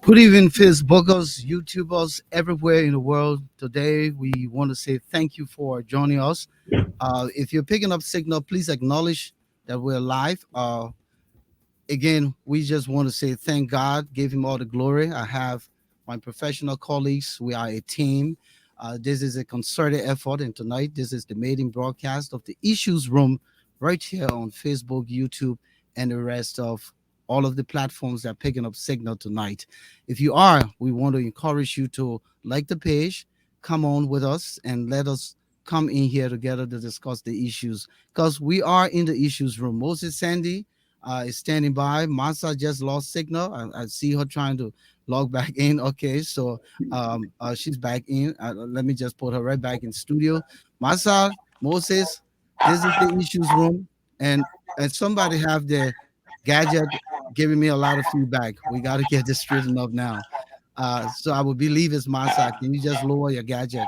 Good evening, Facebookers, YouTubers, everywhere in the world. Today, we want to say thank you for joining us. If you're picking up signal, please acknowledge that we're live. Again, we just want to say thank God, give Him all the glory. I have my professional colleagues. We are a team. This is a concerted effort, and tonight, this is the maiden broadcast of the Issues Room right here on Facebook, YouTube, and the rest of all of the platforms that are picking up signal tonight. If you are, we want to encourage you to like the page, come on with us, and let us come in here together to discuss the issues because we are in the issues room. Moses Sandy is standing by. Masa just lost signal. I see her trying to log back in. Okay, so she's back in. Let me just put her right back in studio. Masa, Moses, this is the issues room, and somebody have their gadget giving me a lot of feedback. We got to get this straightened up now. So I would believe it's Masa. Can you just lower your gadget?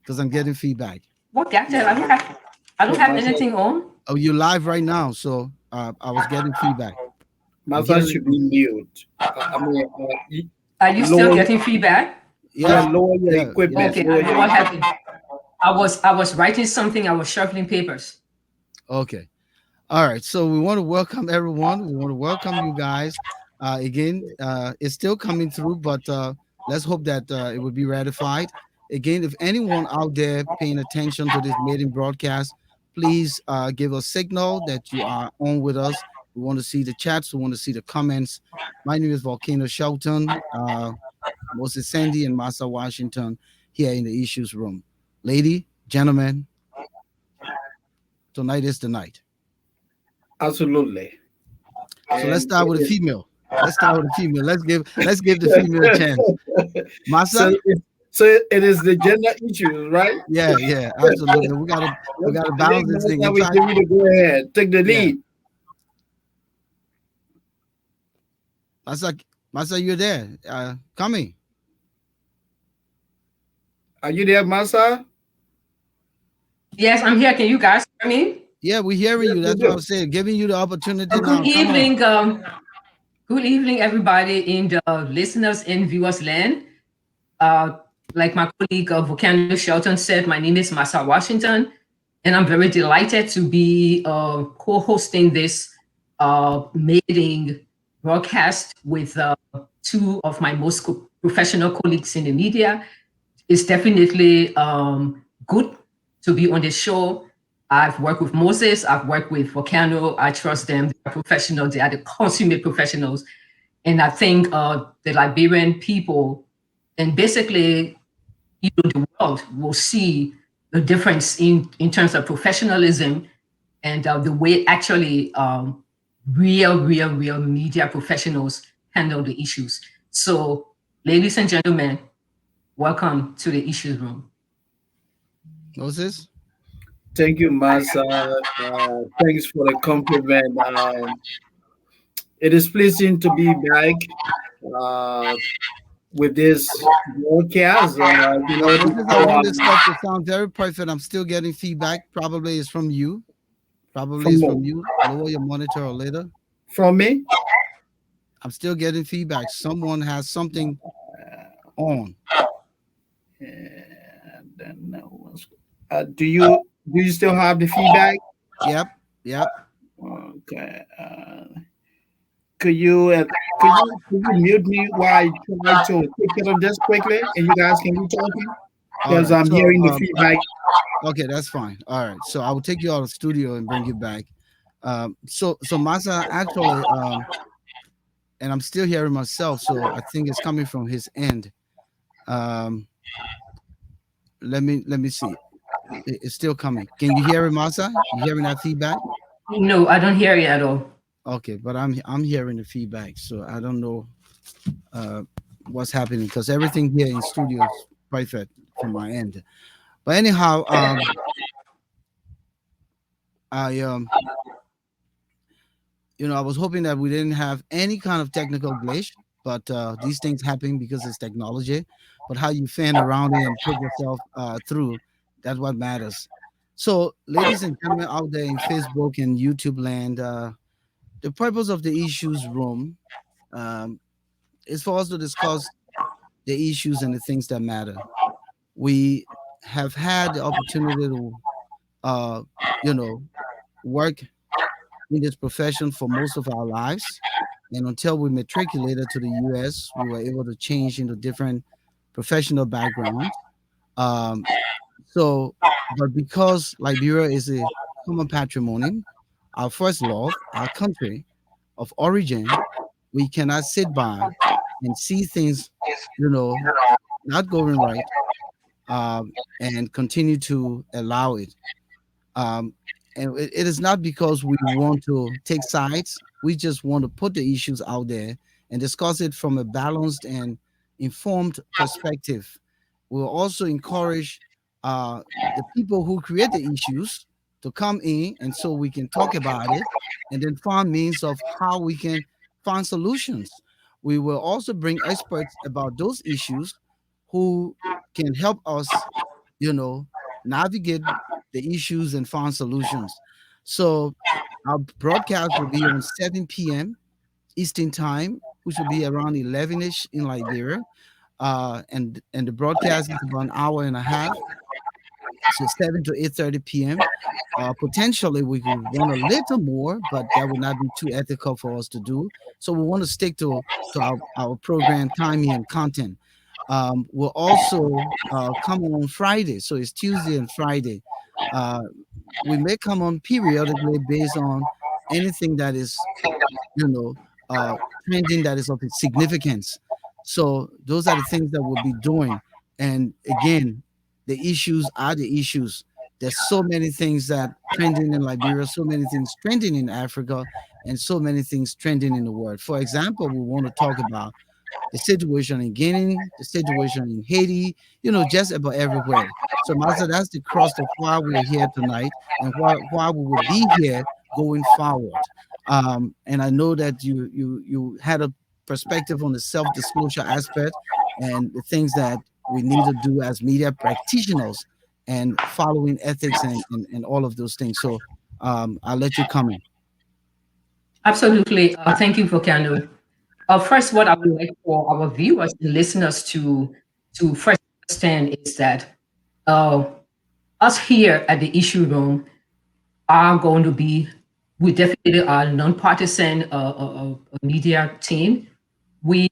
Because I'm getting feedback. What gadget? I don't have anything on. Oh, you're live right now, so I was getting feedback. Masa should be mute. Are you still getting feedback? Yeah, lower your equipment. Okay, I know what happened. I was writing something. I was shuffling papers. Okay. All right. So we want to welcome everyone. We want to welcome you guys. Again, it's still coming through, but let's hope that it will be ratified. Again, if anyone out there paying attention to this maiden broadcast, please give a signal that you are on with us. We want to see the chats. We want to see the comments. My name is Volcano Shelton, Moses Sandy, and Masa Washington here in the issues room. Lady, gentlemen, tonight is the night. Absolutely. So let's start with a female. Let's give the female a chance. Masa. So it is the gender issue, right? Yeah, absolutely. We gotta balance this thing. We give you to go ahead, take the lead. Masa, you're there. Coming. Are you there, Masa? Yes, I'm here. Can you guys hear me? Yeah, we're hearing you. That's what I'm saying. Giving you the opportunity now. Good evening. Good evening, everybody in the listeners and viewers land. Like my colleague Volcano Shelton said, my name is Masa Washington, and I'm very delighted to be co-hosting this maiden broadcast with two of my most professional colleagues in the media. It's definitely good to be on the show. I've worked with Moses, I've worked with Volcano. I trust them. They are professionals. They are the consummate professionals. And I think the Liberian people and basically the world will see the difference in terms of professionalism and the way actually real media professionals handle the issues. So, ladies and gentlemen, welcome to the issues room. Moses? Thank you, Masa. Thanks for the compliment. It is pleasing to be back with this broadcast. I want this stuff to sound very perfect. I'm still getting feedback. Probably it's from you. From you. Lower your monitor or later. From me? I'm still getting feedback. Someone has something on. Do you still have the feedback? Yep. Okay. Could you mute me while I try to take care of this quickly, and you guys can be talking because I'm hearing the feedback. Okay, that's fine. All right, so I will take you out of the studio and bring you back. So Masa actually, and I'm still hearing myself, so I think it's coming from his end. Let me see. It's still coming. Can you hear it, Masa? You hearing that feedback? No, I don't hear you at all. Okay, but I'm hearing the feedback, so I don't know uh, what's happening because everything here in studio is perfect from my end. But anyhow, I I was hoping that we didn't have any kind of technical glitch, but these things happen because it's technology. But how you fan around it and put yourself through, that's what matters. So, ladies and gentlemen out there in Facebook and YouTube land, the purpose of the issues room um, is for us to discuss the issues and the things that matter. We have had the opportunity to, uh, you know, work in this profession for most of our lives. And until we matriculated to the US, we were able to change into different professional backgrounds. Um, but because Liberia is a common patrimony, our first love, our country of origin, we cannot sit by and see things, you know, not going right, and continue to allow it. Um, and it is not because we want to take sides. We just want to put the issues out there and discuss it from a balanced and informed perspective. We'll also encourage uh, the people who create the issues to come in, and so we can talk about it and then find means of how we can find solutions. We will also bring experts about those issues who can help us, you know, navigate the issues and find solutions. So our broadcast will be on 7 p.m. Eastern time, which will be around 11ish in Liberia. And the broadcast is about an hour and a half, so 7 to 8:30 p.m. Potentially, we could run a little more, but that would not be too ethical for us to do. So we want to stick to our program timing and content. We'll also come on Friday, so it's Tuesday and Friday. Uh, we may come on periodically based on anything that is, you know, uh, trending that is of significance. So those are the things that we'll be doing. And again, the issues are the issues. There's so many things that trending in Liberia, so many things trending in Africa, and so many things trending in the world. For example, we want to talk about the situation in Guinea, the situation in Haiti, just about everywhere. So, Master, that's the crust of why we're here tonight and why we will be here going forward. And I know that you had a perspective on the self-disclosure aspect and the things that we need to do as media practitioners and following ethics and all of those things. So I'll let you comment. Absolutely. Thank you, Volcano. First, what I would like for our viewers and listeners to first understand is that uh, us here at the issue room are going to be, we definitely are a non-partisan media team. We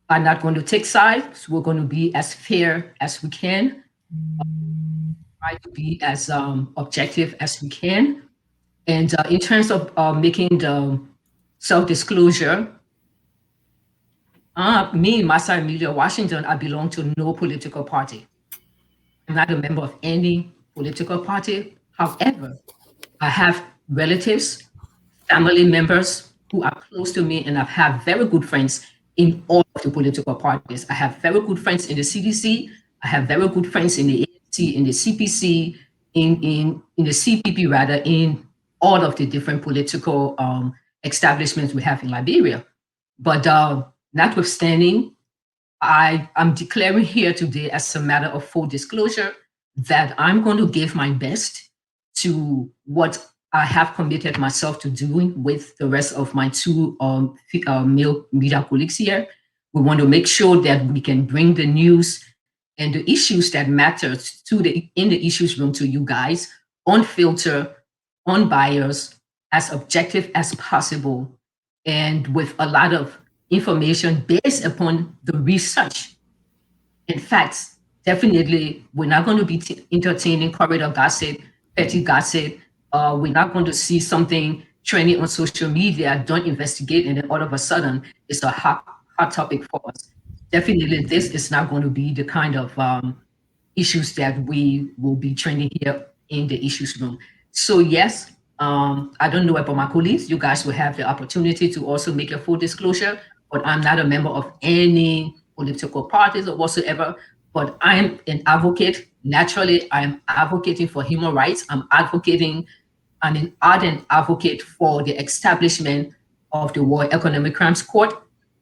are not going to take sides. We're going to be as fair as we can, try to be as objective as we can. And in terms of making the self-disclosure, me, Massa Emilia Washington, I belong to no political party. I'm not a member of any political party. However, I have relatives, family members who are close to me, and I've had very good friends in all of the political parties. I have very good friends in the CDC. I have very good friends in the ANC, in the CPC, in the CPP, rather, in all of the different political establishments we have in Liberia. But notwithstanding, I'm declaring here today, as a matter of full disclosure, that I'm going to give my best to what I have committed myself to doing with the rest of my two male media colleagues here. We want to make sure that we can bring the news and the issues that matter to the in the issues room to you guys, unfiltered, unbiased, as objective as possible, and with a lot of information based upon the research and facts. Definitely, we're not going to be entertaining corridor gossip, petty gossip. We're not going to see something trending on social media, don't investigate, and then all of a sudden it's a hot topic for us. Definitely, this is not going to be the kind of issues that we will be trending here in the issues room. So yes, I don't know about my colleagues. You guys will have the opportunity to also make a full disclosure. but I'm not a member of any political parties or whatsoever. But I'm an advocate. Naturally, I'm advocating for human rights. I'm an ardent advocate for the establishment of the World Economic Crimes Court.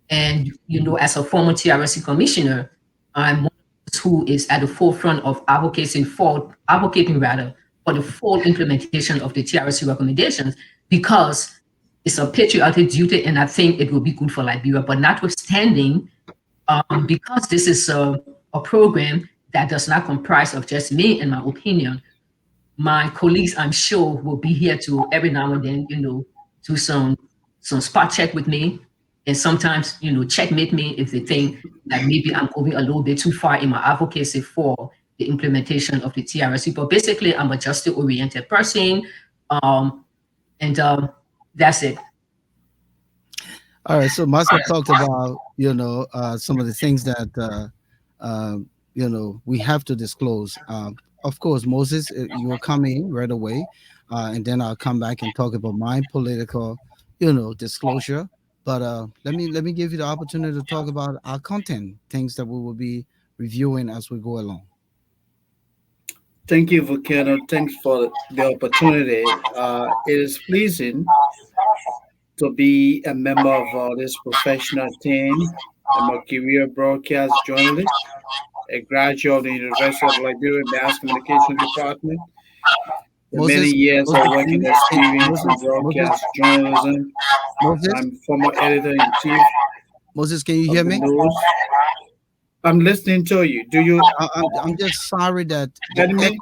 And, as a former TRC commissioner, I'm one of those who is at the forefront of advocating rather, for the full implementation of the TRC recommendations, because it's a patriotic duty, and I think it will be good for Liberia. But notwithstanding, because this is a program that does not comprise of just me, in my opinion, my colleagues, I'm sure, will be here to every now and then, do some spot check with me, and sometimes, checkmate me if they think that maybe I'm going a little bit too far in my advocacy for the implementation of the TRC. But basically, I'm a justice-oriented person, and that's it. All right. So Masa talked about some of the things that we have to disclose. Of course, Moses, you will come in right away, and then I'll come back and talk about my political, disclosure. But let me give you the opportunity to talk about our content, things that we will be reviewing as we go along. Thank you, Volcano. Thanks for the opportunity. It is pleasing to be a member of this professional team. I'm a career broadcast journalist, a graduate of the University of Liberia Mass Communication Department, with many Moses, years of Moses, working please, experience in Moses, Moses, broadcast journalism. Moses, I'm former editor in chief Moses. Can you of hear the me? news. I'm listening to you. Do you I'm just sorry that the hear me?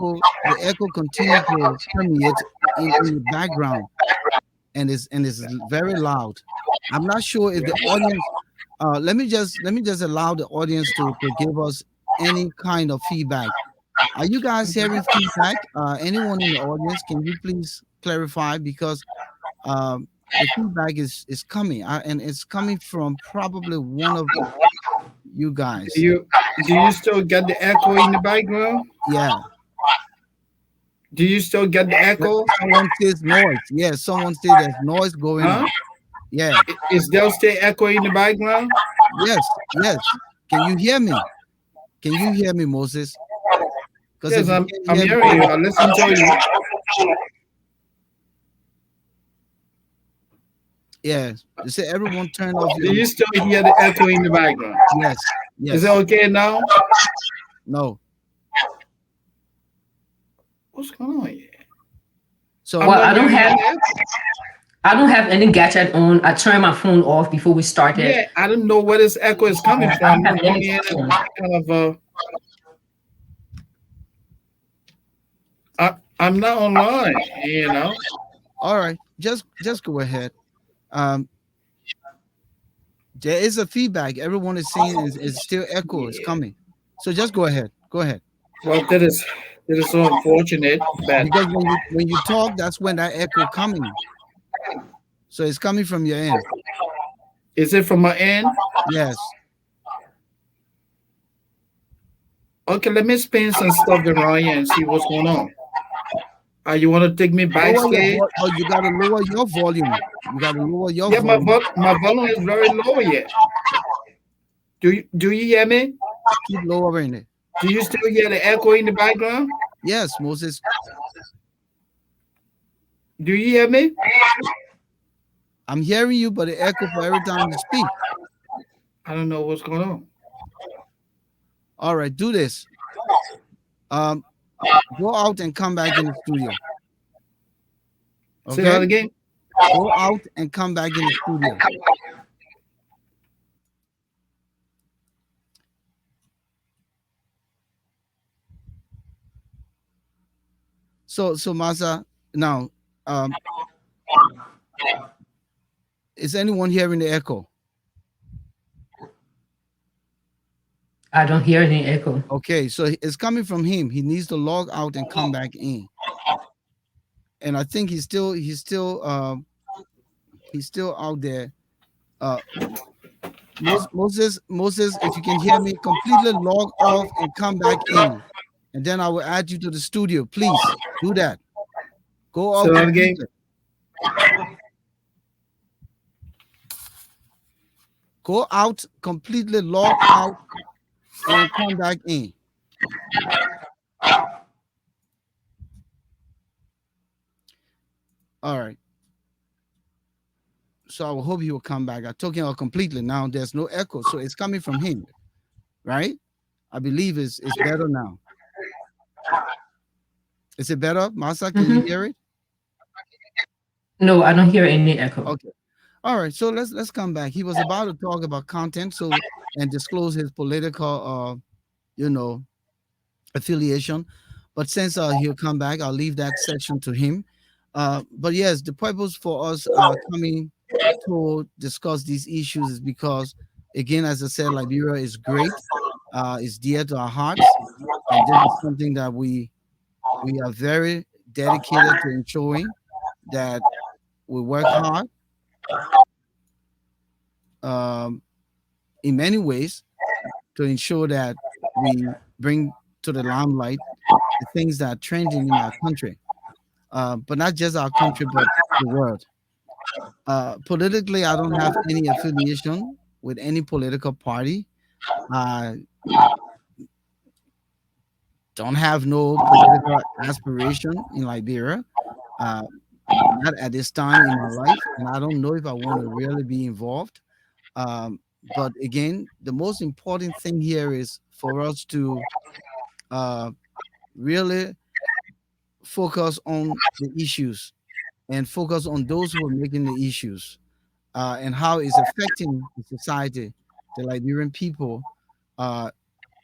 echo continue to permeate in the background, and is very loud. I'm not sure if the audience. Let me just allow the audience to give us any kind of feedback. Are you guys hearing feedback? Anyone in the audience, can you please clarify, because the feedback is coming, and it's coming from probably one of you Do guys. you do you still get the echo in the background? Yeah. Do you still get the echo? Someone says noise. Yeah, someone says there's noise going Huh? on. Yeah. Is there still echo in the background? Yes. Yes. Can you hear me? Can you hear me, Moses? Because Yes, if you I'm can't I'm hear me, hearing you. I listen to you. yeah, you say everyone turn off Do your. you still hear the echo in the background? Yes. Is it Yes. okay now? No. What's going on here? I'm So Well, not hearing any echo. I don't have any gadget on. I turned my phone off before we started. Yeah, I don't know where this echo is coming I from. don't have I'm any hearing on. kind of I'm not online. all right, just go ahead. Um, there is a feedback. Everyone is saying is still echo is Yeah. coming. So just go ahead. Go ahead. Well, that is so unfortunate, but Because when you talk, that's when that echo coming. So it's coming from your end. is it from my end? Yes. Okay, let me spin some stuff around here and see what's going on. You want to take me backstage? No, you gotta lower your volume. You gotta lower your Yeah, volume. my volume is very low yet. Do you hear me? Keep lowering it. Do you still hear the echo in the background? Yes, Moses. Do you hear me? I'm hearing you, but it echo for every time you speak. I don't know what's going on. All right, do this. Um, go out and come back in the studio. Say that Okay? again. Go out and come back in the studio. So Masa, now, um, is anyone hearing the echo? I don't hear any echo. Okay, so it's coming from him. He needs to log out and come back in. And I think he's still out there. Uh, Moses, if you can hear me, completely log off and come back in, and then I will add you to the studio. Please do that. Go Say out that again. completely. Go out completely, log out, and come back in. All right. So I hope he will come back. I took him out completely. Now there's no echo, so it's coming from him, right? I believe it's better now. Is it better, Masa? Can you Mm-hmm. hear it? No, I don't hear any echo. Okay. All right. So let's come back. He was about to talk about content, so and disclose his political, you know, affiliation. But since he'll come back, I'll leave that section to him. But yes, the purpose for us coming to discuss these issues is because, again, as I said, Liberia is great. It's dear to our hearts, and this is something that we are very dedicated to ensuring that we work hard um, in many ways to ensure that we bring to the limelight the things that are trending in our country, but not just our country, but the world. Politically, I don't have any affiliation with any political party. I don't have no political aspiration in Liberia, uh, not at this time in my life, and I don't know if I want to really be involved. Um, but again, the most important thing here is for us to uh, really focus on the issues and focus on those who are making the issues and how it's affecting the society, the Liberian people uh,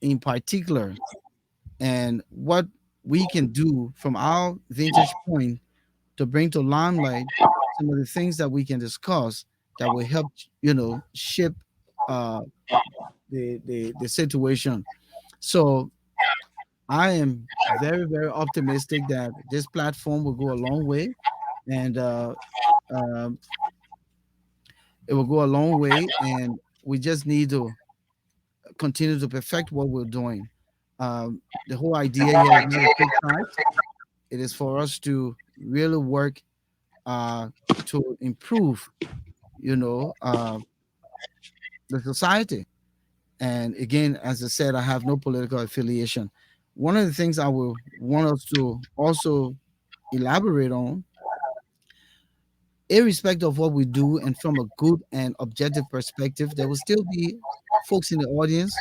in particular, and what we can do from our vantage point to bring to limelight some of the things that we can discuss that will help, shape uh, the situation. So I am very, very optimistic that this platform will go a long way, and um, it will go a long way, and we just need to continue to perfect what we're doing. The whole idea here is not to pick sides. It is for us to really work uh, to improve, you know, uh, the society. And again, as I said, I have no political affiliation. One of the things I will want us to also elaborate on, irrespective of what we do, and from a good and objective perspective, there will still be folks in the audience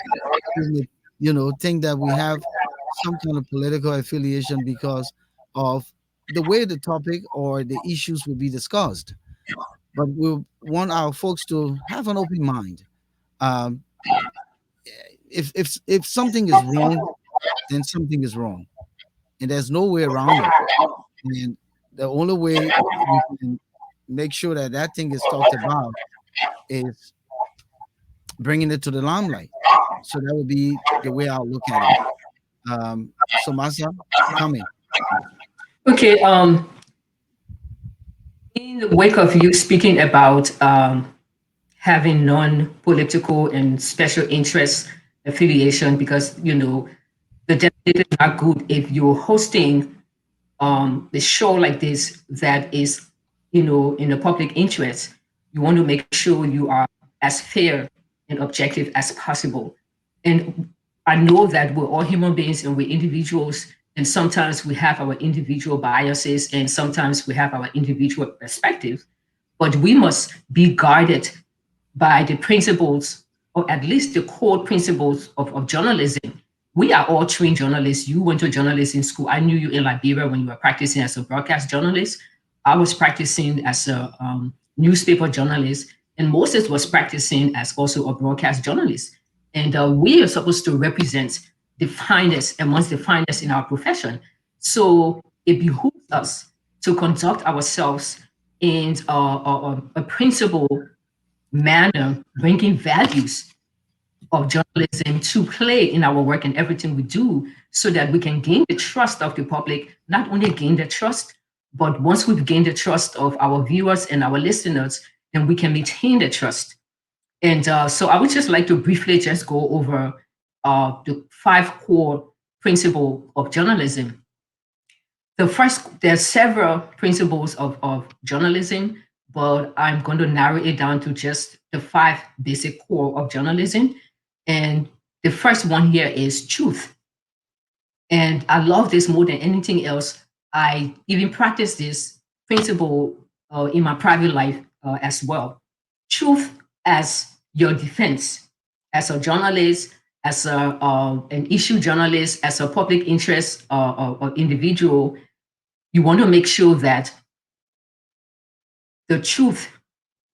who would, think that we have some kind of political affiliation because of the way the topic or the issues will be discussed. But we want our folks to have an open mind. Um, if something is wrong, then something is wrong, and there's no way around it. And the only way we can make sure that that thing is talked about is bringing it to the limelight. So that would be the way I'll look at it. So Masa, coming. Okay. In the wake of you speaking about having non-political and special interest affiliation, because the definitely not good if you're hosting the show like this that is in the public interest. You want to make sure you are as fair and objective as possible. And I know that we're all human beings and we're individuals, and sometimes we have our individual biases and sometimes we have our individual perspectives, but we must be guided by the principles, or at least the core principles of journalism. We are all trained journalists. You went to journalism school. I knew you in Liberia when you were practicing as a broadcast journalist. I was practicing as a newspaper journalist, and Moses was practicing as also a broadcast journalist. And we are supposed to represent the finest amongst the finest in our profession. So it behooves us to conduct ourselves in a principle manner, bringing values of journalism to play in our work and everything we do so that we can gain the trust of the public, not only gain the trust, but once we've gained the trust of our viewers and our listeners, then we can maintain the trust. And so I would just like to briefly just go over the five core principles of journalism. There's several principles of journalism, but I'm going to narrow it down to just the five basic core of journalism. And the first one here is truth. And I love this more than anything else. I even practice this principle in my private life as well. Truth as your defense, as a journalist, as an issue journalist, as a public interest or individual, you want to make sure that the truth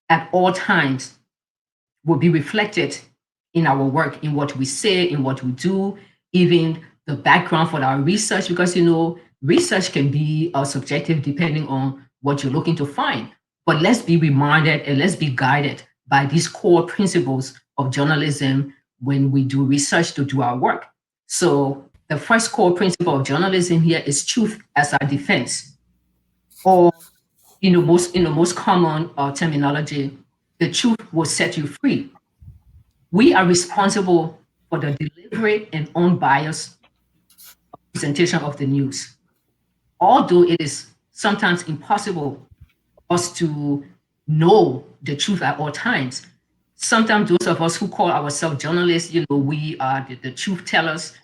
at all times will be reflected in our work, in what we say, in what we do, even the background for our research, because research can be subjective depending on what you're looking to find. But let's be reminded and let's be guided by these core principles of journalism when we do research to do our work. So the first core principle of journalism here is truth as our defense, or most common terminology, the truth will set you free. We are responsible for the deliberate and unbiased presentation of the news. Although it is sometimes impossible for us to know the truth at all times, sometimes those of us who call ourselves journalists, we are the truth tellers.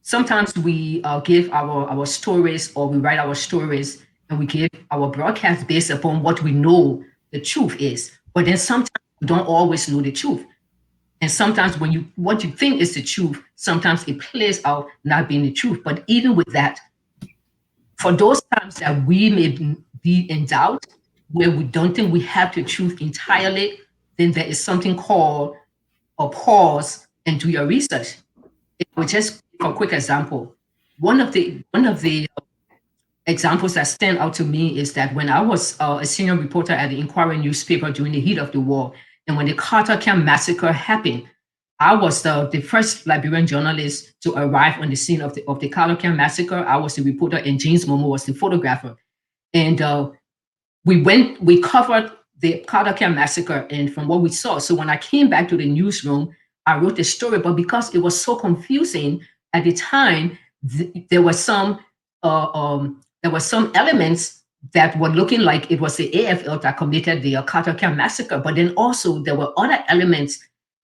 Sometimes we give our stories, or we write our stories, and we give our broadcast based upon what we know the truth is. But then sometimes we don't always know the truth. And sometimes what you think is the truth, sometimes it plays out not being the truth. But even with that, for those times that we may be in doubt, where we don't think we have the truth entirely, then there is something called a pause and do your research. It will just for a quick example. One of the examples that stand out to me is that when I was a senior reporter at the Inquirer newspaper during the heat of the war, and when the Carter Camp massacre happened, I was the first Liberian journalist to arrive on the scene of the Carter Camp massacre. I was the reporter, and James Momo was the photographer. And we covered the Carter Camp massacre, and from what we saw. So when I came back to the newsroom, I wrote the story, but because it was so confusing at the time, there were some elements that were looking like it was the AFL that committed the Carter Camp massacre, but then also there were other elements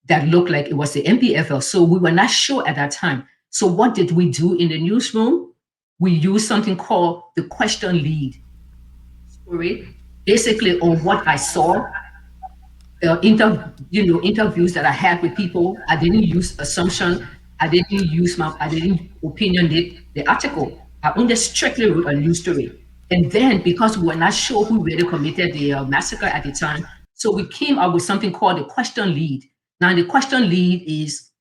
that looked like it was the MPFL. So we were not sure at that time. So what did we do in the newsroom? We used something called the question lead story, basically on what I saw, interviews that I had with people. I didn't use assumption. I didn't opinionate the article. I only strictly wrote a news story. And then because we were not sure who really committed the massacre at the time, so we came up with something called the question lead. Now the question lead is,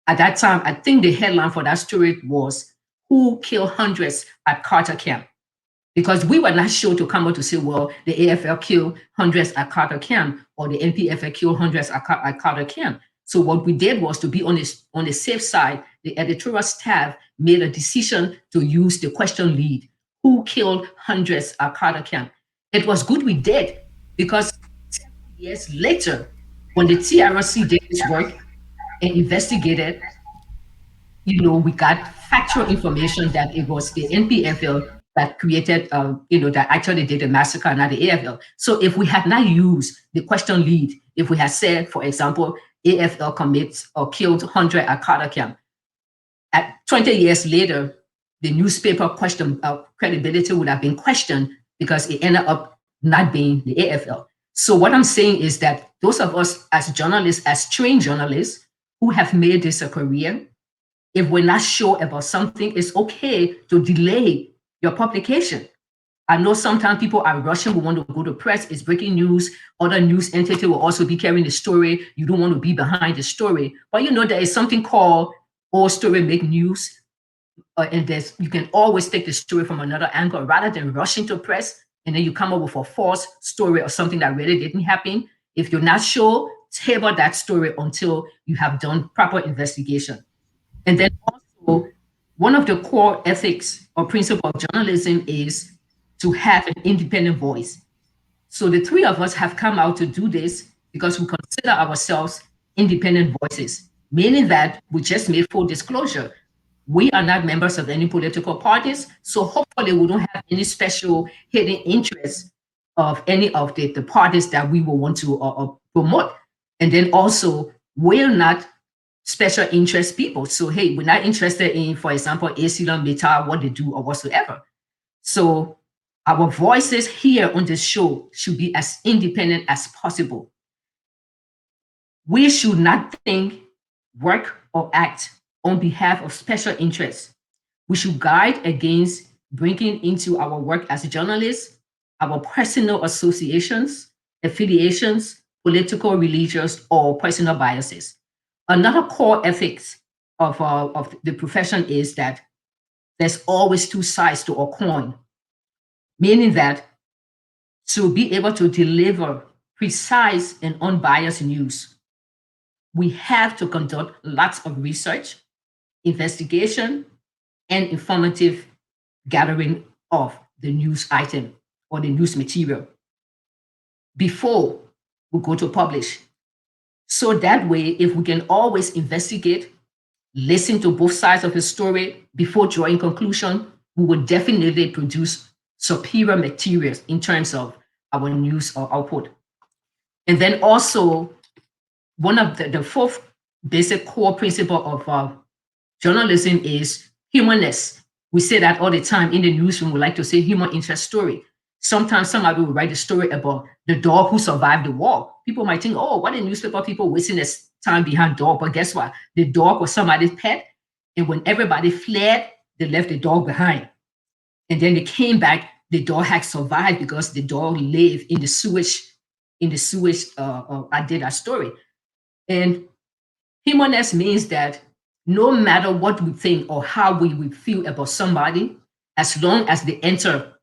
at that time, I think the headline for that story was "Who Killed Hundreds at Carter Camp?" Because we were not sure to come out to say, well, the AFL killed hundreds at Carter Camp, or the NPFL killed hundreds at Carter Camp. So what we did was, to be on the safe side, the editorial staff made a decision to use the question lead: Who killed hundreds at Carter Camp? It was good we did, because years later, when the TRC did its work and investigated, we got factual information that it was the NPFL that created, that actually did the massacre, not the AFL. So if we had not used the question lead, if we had said, for example, AFL commits or killed 100 at Carter Camp, at 20 years later, the newspaper credibility would have been questioned, because it ended up not being the AFL. So what I'm saying is that those of us as journalists, as trained journalists who have made this a career, if we're not sure about something, it's okay to delay your publication. I know sometimes people are rushing, we want to go to press, it's breaking news, other news entity will also be carrying the story. You don't want to be behind the story. But there is something called all story make news. And you can always take the story from another angle rather than rushing to press, and then you come up with a false story or something that really didn't happen. If you're not sure, table that story until you have done proper investigation. And then also, one of the core ethics or principle of journalism is to have an independent voice. So the three of us have come out to do this because we consider ourselves independent voices, meaning that we just made full disclosure. We are not members of any political parties, so hopefully we don't have any special hidden interests of any of the parties that we will want to promote. And then also, we're not special interest people. So, hey, we're not interested in, for example, ACL Meta, what they do or whatsoever. So, our voices here on this show should be as independent as possible. We should not think, work, or act on behalf of special interests. We should guide against bringing into our work as journalists our personal associations, affiliations, political, religious, or personal biases. Another core ethics of the profession is that there's always two sides to a coin, meaning that to be able to deliver precise and unbiased news, we have to conduct lots of research, investigation, and informative gathering of the news item or the news material before we go to publish. So that way, if we can always investigate, listen to both sides of the story before drawing conclusion, we will definitely produce superior materials in terms of our news or output. And then also, one of the fourth basic core principle of journalism is humanness. We say that all the time in the newsroom. We like to say human interest story. Sometimes somebody will write a story about the dog who survived the war. People might think, oh, what a newspaper people wasting their time behind dog. But guess what? The dog was somebody's pet. And when everybody fled, they left the dog behind. And then they came back, the dog had survived because the dog lived in the sewage, I did that story. And humanness means that no matter what we think or how we would feel about somebody, as long as they enter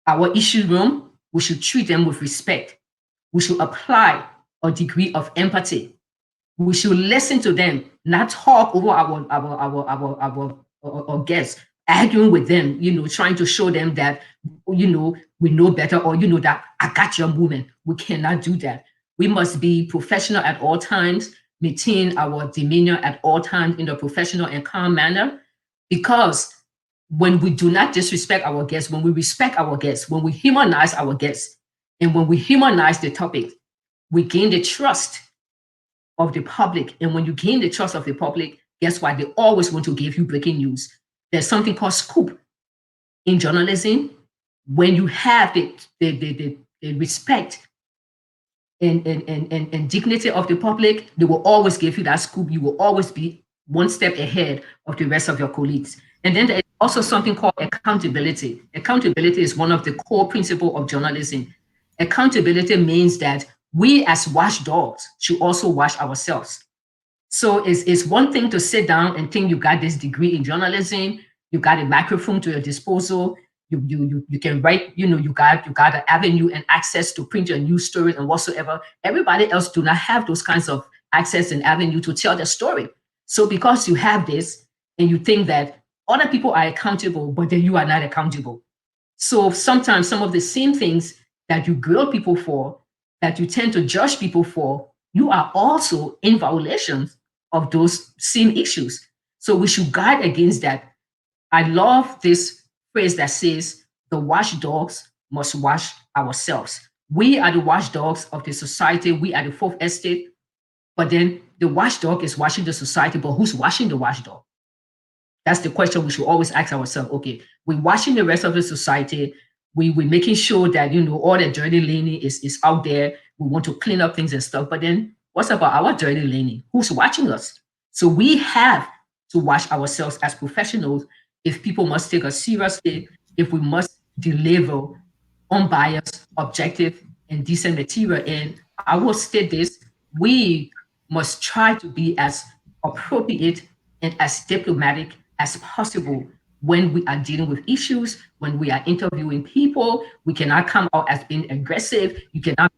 our issue room, we should treat them with respect. We should apply a degree of empathy. We should listen to them, not talk over our guests, arguing with them, trying to show them that, we know better, or, that I got your movement. We cannot do that. We must be professional at all times, maintain our demeanor at all times in a professional and calm manner, because when we do not disrespect our guests, when we respect our guests, when we humanize our guests, and when we humanize the topic, we gain the trust of the public. And when you gain the trust of the public, guess what? They always want to give you breaking news. There's something called scoop in journalism. When you have the respect and dignity of the public, they will always give you that scoop. You will always be one step ahead of the rest of your colleagues. And then there's also something called accountability. Accountability is one of the core principles of journalism. Accountability means that we as watchdogs should also watch ourselves. So it's one thing to sit down and think you got this degree in journalism, you got a microphone to your disposal, you can write, you got an avenue and access to print your news stories and whatsoever. Everybody else do not have those kinds of access and avenue to tell their story. So because you have this and you think that other people are accountable, but then you are not accountable. So sometimes some of the same things that you grill people for, that you tend to judge people for, you are also in violation of those same issues. So we should guard against that. I love this phrase that says, the watchdogs must watch ourselves. We are the watchdogs of the society. We are the fourth estate. But then the watchdog is watching the society, but who's watching the watchdog? That's the question we should always ask ourselves. Okay, we're watching the rest of the society. We're making sure that, all the dirty laning is out there. We want to clean up things and stuff. But then what's about our dirty laning? Who's watching us? So we have to watch ourselves as professionals if people must take us seriously, if we must deliver unbiased, objective, and decent material. And I will state this, we must try to be as appropriate and as diplomatic as possible when we are dealing with issues, when we are interviewing people. We cannot come out as being aggressive. You cannot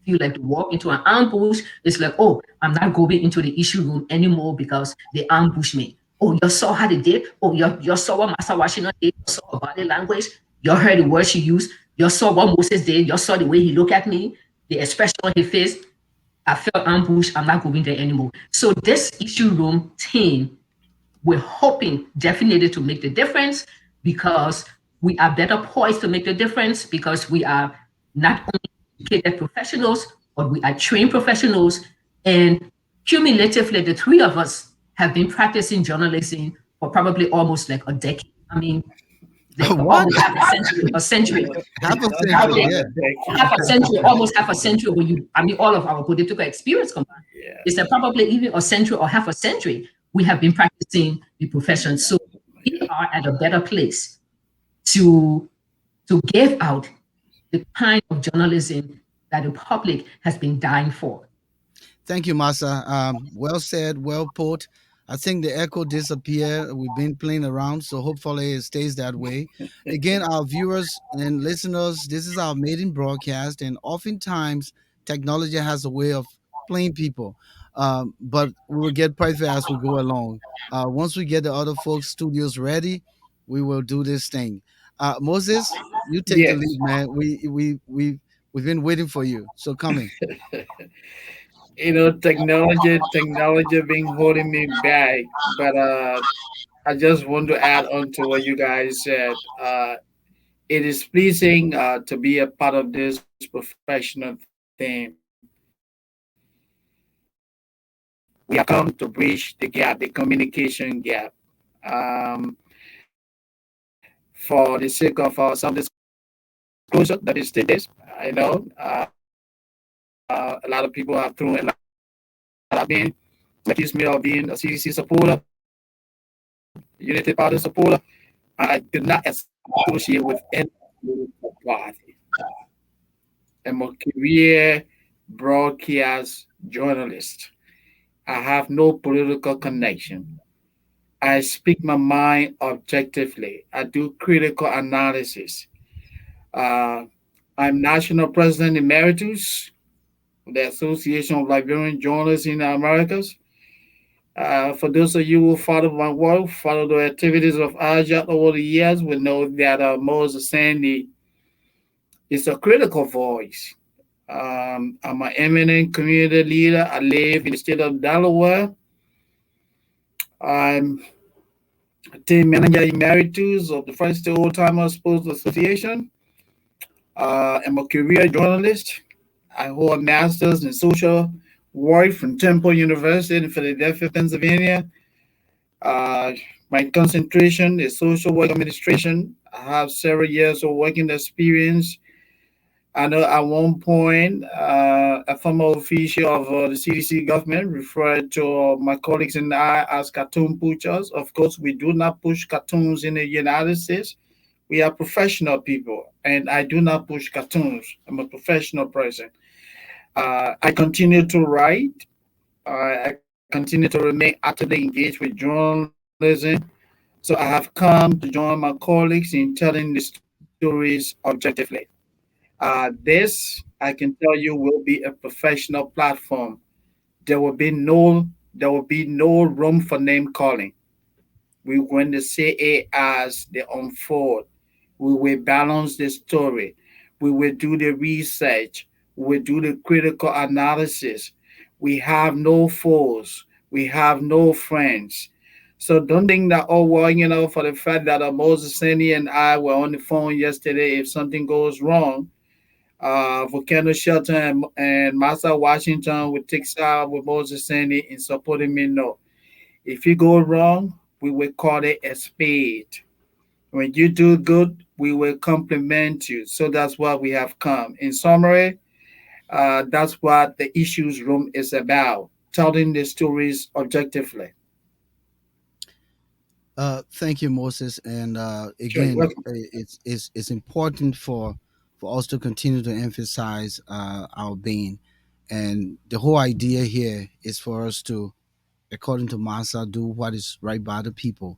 feel like to walk into an ambush. It's like, oh, I'm not going into the issue room anymore because they ambushed me. Oh, you saw how they did? Oh, you saw what Master Washington did? You saw her body language? You heard the words she used? You saw what Moses did? You saw the way he looked at me? The expression on his face? I felt ambushed. I'm not going there anymore. So this issue room team, we're hoping definitely to make the difference, because we are better poised to make the difference, because we are not only educated professionals, but we are trained professionals. And cumulatively, the three of us have been practicing journalism for probably almost like a decade. I mean, like What? almost half a century. Half a Not I would century? even say Yeah. a half decade. a century, almost half a century when you, I mean, all of our political experience combined. Yeah, It's probably even a century or half a century we have been practicing the profession. So we yeah. are at a better place to give out the kind of journalism that the public has been dying for. Thank you, Masa. Well said, well put. I think the echo disappeared. We've been playing around, so hopefully it stays that way. Again, our viewers and listeners, this is our maiden broadcast, and oftentimes technology has a way of playing people. But we will get perfect as we go along. Once we get the other folks' studios ready, we will do this thing. Moses, you take the lead, Yes. man. We've been waiting for you. So come in. Technology being holding me back, but I just want to add on to what you guys said. It is pleasing to be a part of this professional theme. We have come to bridge the gap, the communication gap. Um, for the sake of some disclosure, that is take this. I know a lot of people have thrown a lot at me, accused me of being a CDC supporter, Unity Party supporter. I do not associate with any political party. I'm a career broadcast journalist. I have no political connection. I speak my mind objectively. I do critical analysis. Uh, I'm national president emeritus of the Association of Liberian Journalists in the Americas. For those of you who follow my work, follow the activities of Ajat over the years, will know that Moses Sandy is a critical voice. I'm an eminent community leader. I live in the state of Delaware. I'm team manager emeritus of the First Old Timers Sports Association. I'm a career journalist. I hold a master's in social work from Temple University in Philadelphia, Pennsylvania. Uh, my concentration is social work administration. I have several years of working experience. I know at one point, a former official of the CDC government referred to my colleagues and I as cartoon pushers. Of course, we do not push cartoons in the United States. We are professional people, and I do not push cartoons. I'm a professional person. I continue to write. I continue to remain actively engaged with journalism. So I have come to join my colleagues in telling the stories objectively. This, I can tell you, will be a professional platform. There will be no room for name calling. We're going to say it as they unfold. We will balance the story. We will do the research. We will do the critical analysis. We have no foes. We have no friends. So don't think that, oh, well, for the fact that Moses Sandy and I were on the phone yesterday, if something goes wrong, Volcano Shelton and Massa Washington would take side with Moses Sandy in supporting me. No. If you go wrong, we will call it a spade. When you do good, we will compliment you. So that's what we have come. In summary, that's what the issues room is about, telling the stories objectively. Thank you, Moses. And Sure, you're again, welcome. it's important for us to continue to emphasize our being, and the whole idea here is for us to, according to Masa, do what is right by the people.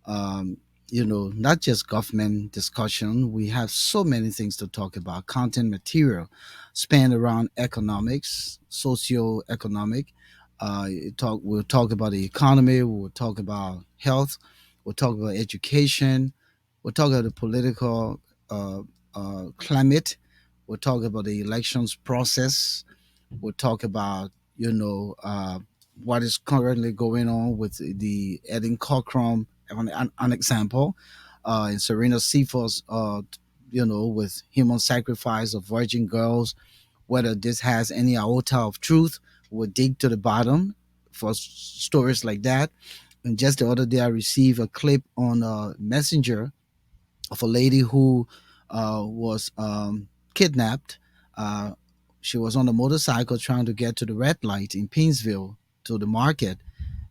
um, not just government discussion. We have so many things to talk about. Content material span around economics, socio-economic. We'll talk about the economy. We'll talk about health. We'll talk about education. We'll talk about the political uh, climate. We'll talk about the elections process. We'll talk about what is currently going on with the Edin Cockrum, an example, and Serena Seaforth's with human sacrifice of virgin girls. Whether this has any iota of truth, we'll dig to the bottom for stories like that. And just the other day, I received a clip on Messenger of a lady who was kidnapped. Uh, she was on a motorcycle trying to get to the red light in Painesville to the market,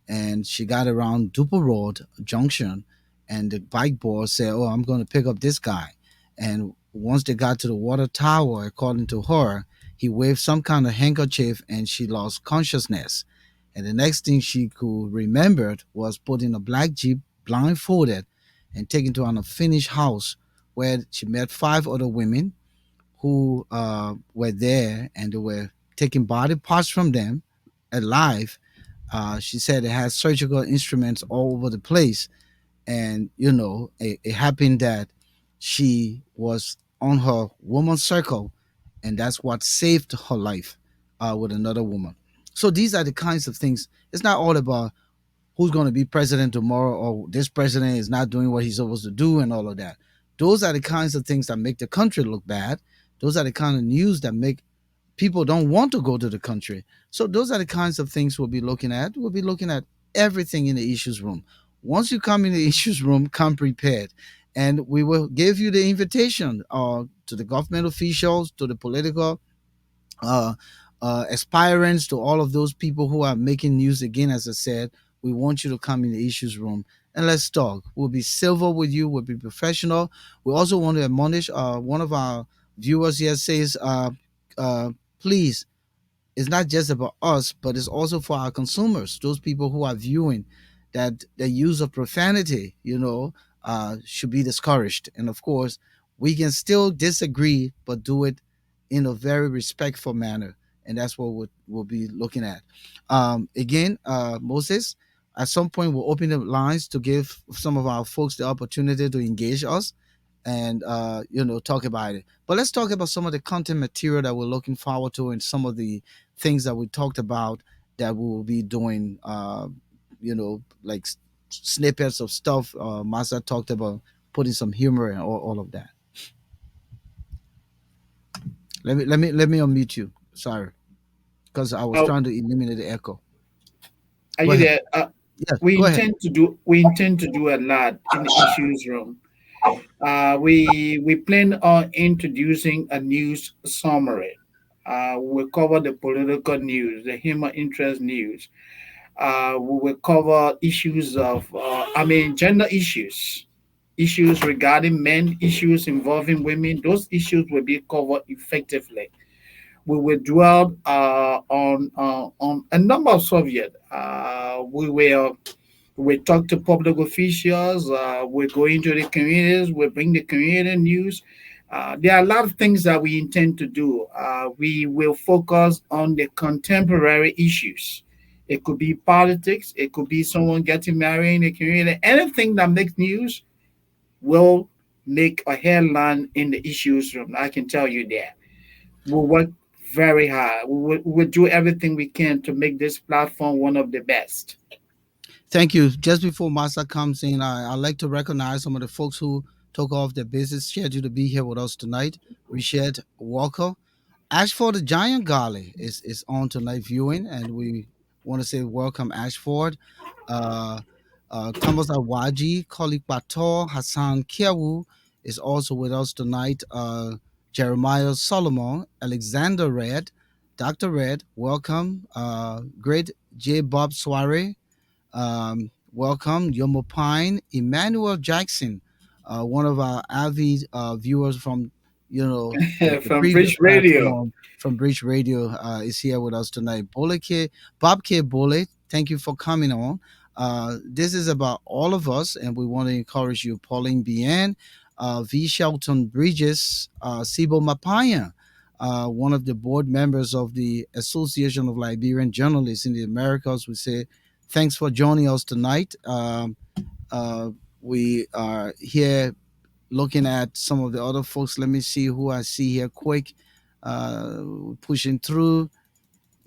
and she got around Duple Road Junction, and the bike boy said, "Oh, I'm going to pick up this guy." And once they got to the water tower, according to her, he waved some kind of handkerchief, and she lost consciousness. And the next thing she could remember was put in a black jeep, blindfolded, and taken to an unfinished house where she met five other women who were there, and they were taking body parts from them alive. She said it had surgical instruments all over the place, and it happened that she was on her woman circle, and that's what saved her life with another woman. So these are the kinds of things. It's not all about who's going to be president tomorrow, or this president is not doing what he's supposed to do, and all of that. Those are the kinds of things that make the country look bad. Those are the kind of news that make people don't want to go to the country. So those are the kinds of things we'll be looking at. We'll be looking at everything in the issues room. Once you come in the issues room, come prepared. And we will give you the invitation to the government officials, to the political uh, aspirants, to all of those people who are making news again. As I said, we want you to come in the issues room and let's talk. We'll be civil with you. We'll be professional. We also want to admonish one of our viewers here says, uh, please, it's not just about us, but it's also for our consumers, those people who are viewing, that the use of profanity, should be discouraged. And of course, we can still disagree, but do it in a very respectful manner. And that's what we'll be looking at. Again, Moses, at some point, we'll open the lines to give some of our folks the opportunity to engage us and talk about it. But let's talk about some of the content material that we're looking forward to, and some of the things that we talked about that we will be doing. Like snippets of stuff. Masa talked about putting some humor and all of that. Let me unmute you. Sorry, because I was Oh, trying to eliminate the echo. are Go you ahead. there? Yes, We go ahead. intend to do a lot in the issues room. We plan on introducing a news summary. We'll cover the political news, the human interest news. We will cover issues of, gender issues, issues regarding men, issues involving women. Those issues will be covered effectively. We will dwell on a number of subjects. We talk to public officials. We go into the communities. We bring the community news. There are a lot of things that we intend to do. We will focus on the contemporary issues. It could be politics. It could be someone getting married in the community. Anything that makes news will make a headline in the issues room. I can tell you that. We'll work very hard. We will do everything we can to make this platform one of the best. Thank you. Just before Masa comes in, I'd like to recognize some of the folks who took off their busy schedule to be here with us tonight. Richard Walker, Ashford the Giant Golly is on tonight viewing, and we want to say welcome, Ashford. Uh, Thomas Awaji, Kolik Bator, Hassan Kiawu is also with us tonight. Jeremiah Solomon, Alexander Red, Dr. Red, welcome. Great J. Bob Soiree, welcome, Yomo Pine, Emmanuel Jackson, one of our avid viewers from, the From previous Bridge Radio. platform from Bridge Radio, is here with us tonight. Bob K. Bullet, thank you for coming on. This is about all of us, and we want to encourage you. Pauline Bien, V. Shelton Bridges, Sibo Mapaya, one of the board members of the Association of Liberian Journalists in the Americas. We say thanks for joining us tonight. Uh, we are here looking at some of the other folks. Let me see who I see here quick. Pushing through.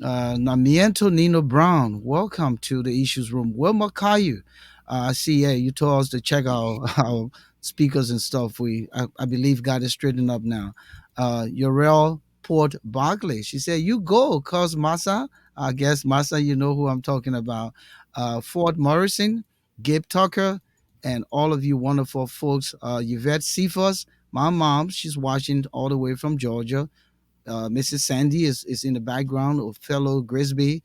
Namiento Nino Brown, welcome to the Issues Room. Wilma Caillou, I see, yeah, you told us to check our speakers and stuff. I believe God is straightening up now. Yorel Port Barkley. She said, "You go, cause Massa." I guess Massa, you know who I'm talking about. Ford Morrison, Gabe Tucker, and all of you wonderful folks. Yvette Cephas, my mom, she's watching all the way from Georgia. Mrs. Sandy is in the background, or fellow Grisby.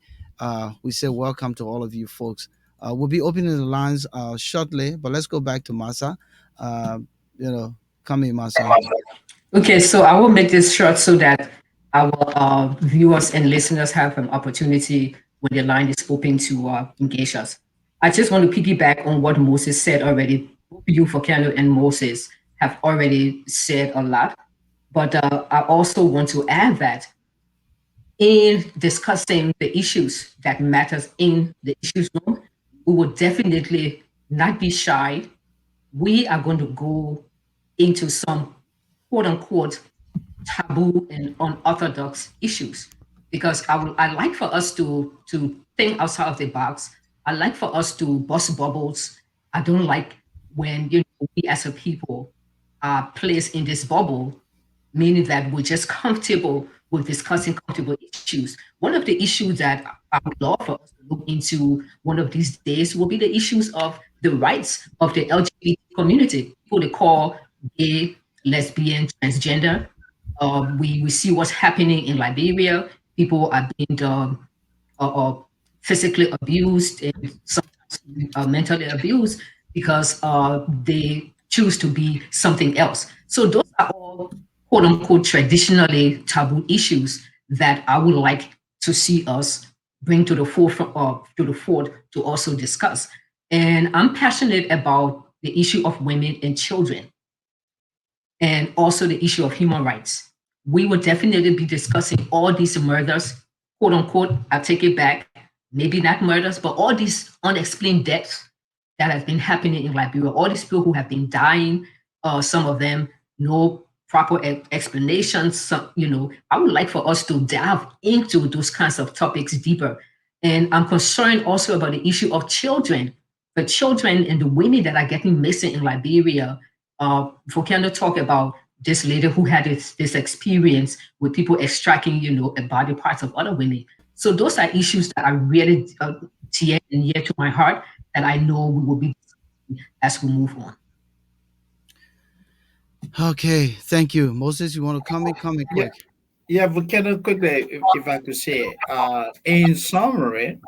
We say welcome to all of you folks. We'll be opening the lines shortly, but let's go back to Masa. Uh, you know, come in, Masa. Okay, so I will make this short so that our viewers and listeners have an opportunity when the line is open to engage us. I just want to piggyback on what Moses said already. Both you, Fokano, and Moses have already said a lot, but I also want to add that in discussing the issues that matters in the issues room, we will definitely not be shy. We are going to go into some quote unquote taboo and unorthodox issues because I like for us to think outside of the box. I like for us to bust bubbles. I don't like when we as a people are placed in this bubble, meaning that we're just comfortable with discussing comfortable issues. One of the issues that I would love for us to look into one of these days will be the issues of the rights of the LGBT community, people they call gay, lesbian, transgender. We see what's happening in Liberia. People are being physically abused and sometimes mentally abused because they choose to be something else. So those are all quote unquote traditionally taboo issues that I would like to see us bring to the forefront to the fore to also discuss. And I'm passionate about the issue of women and children and also the issue of human rights. We will definitely be discussing all these murders, quote unquote, I take it back, maybe not murders, but all these unexplained deaths that have been happening in Liberia, all these people who have been dying, some of them, no proper explanations. I would like for us to dive into those kinds of topics deeper. And I'm concerned also about the issue of children, the children and the women that are getting missing in Liberia. Volcano talk about this lady who had this experience with people extracting, body parts of other women. So those are issues that are really dear and near to my heart that I know we will be as we move on. Okay, thank you, Moses. You want to come in? Come in Yeah, quick. yeah, but can I quickly, if I could say, in summary,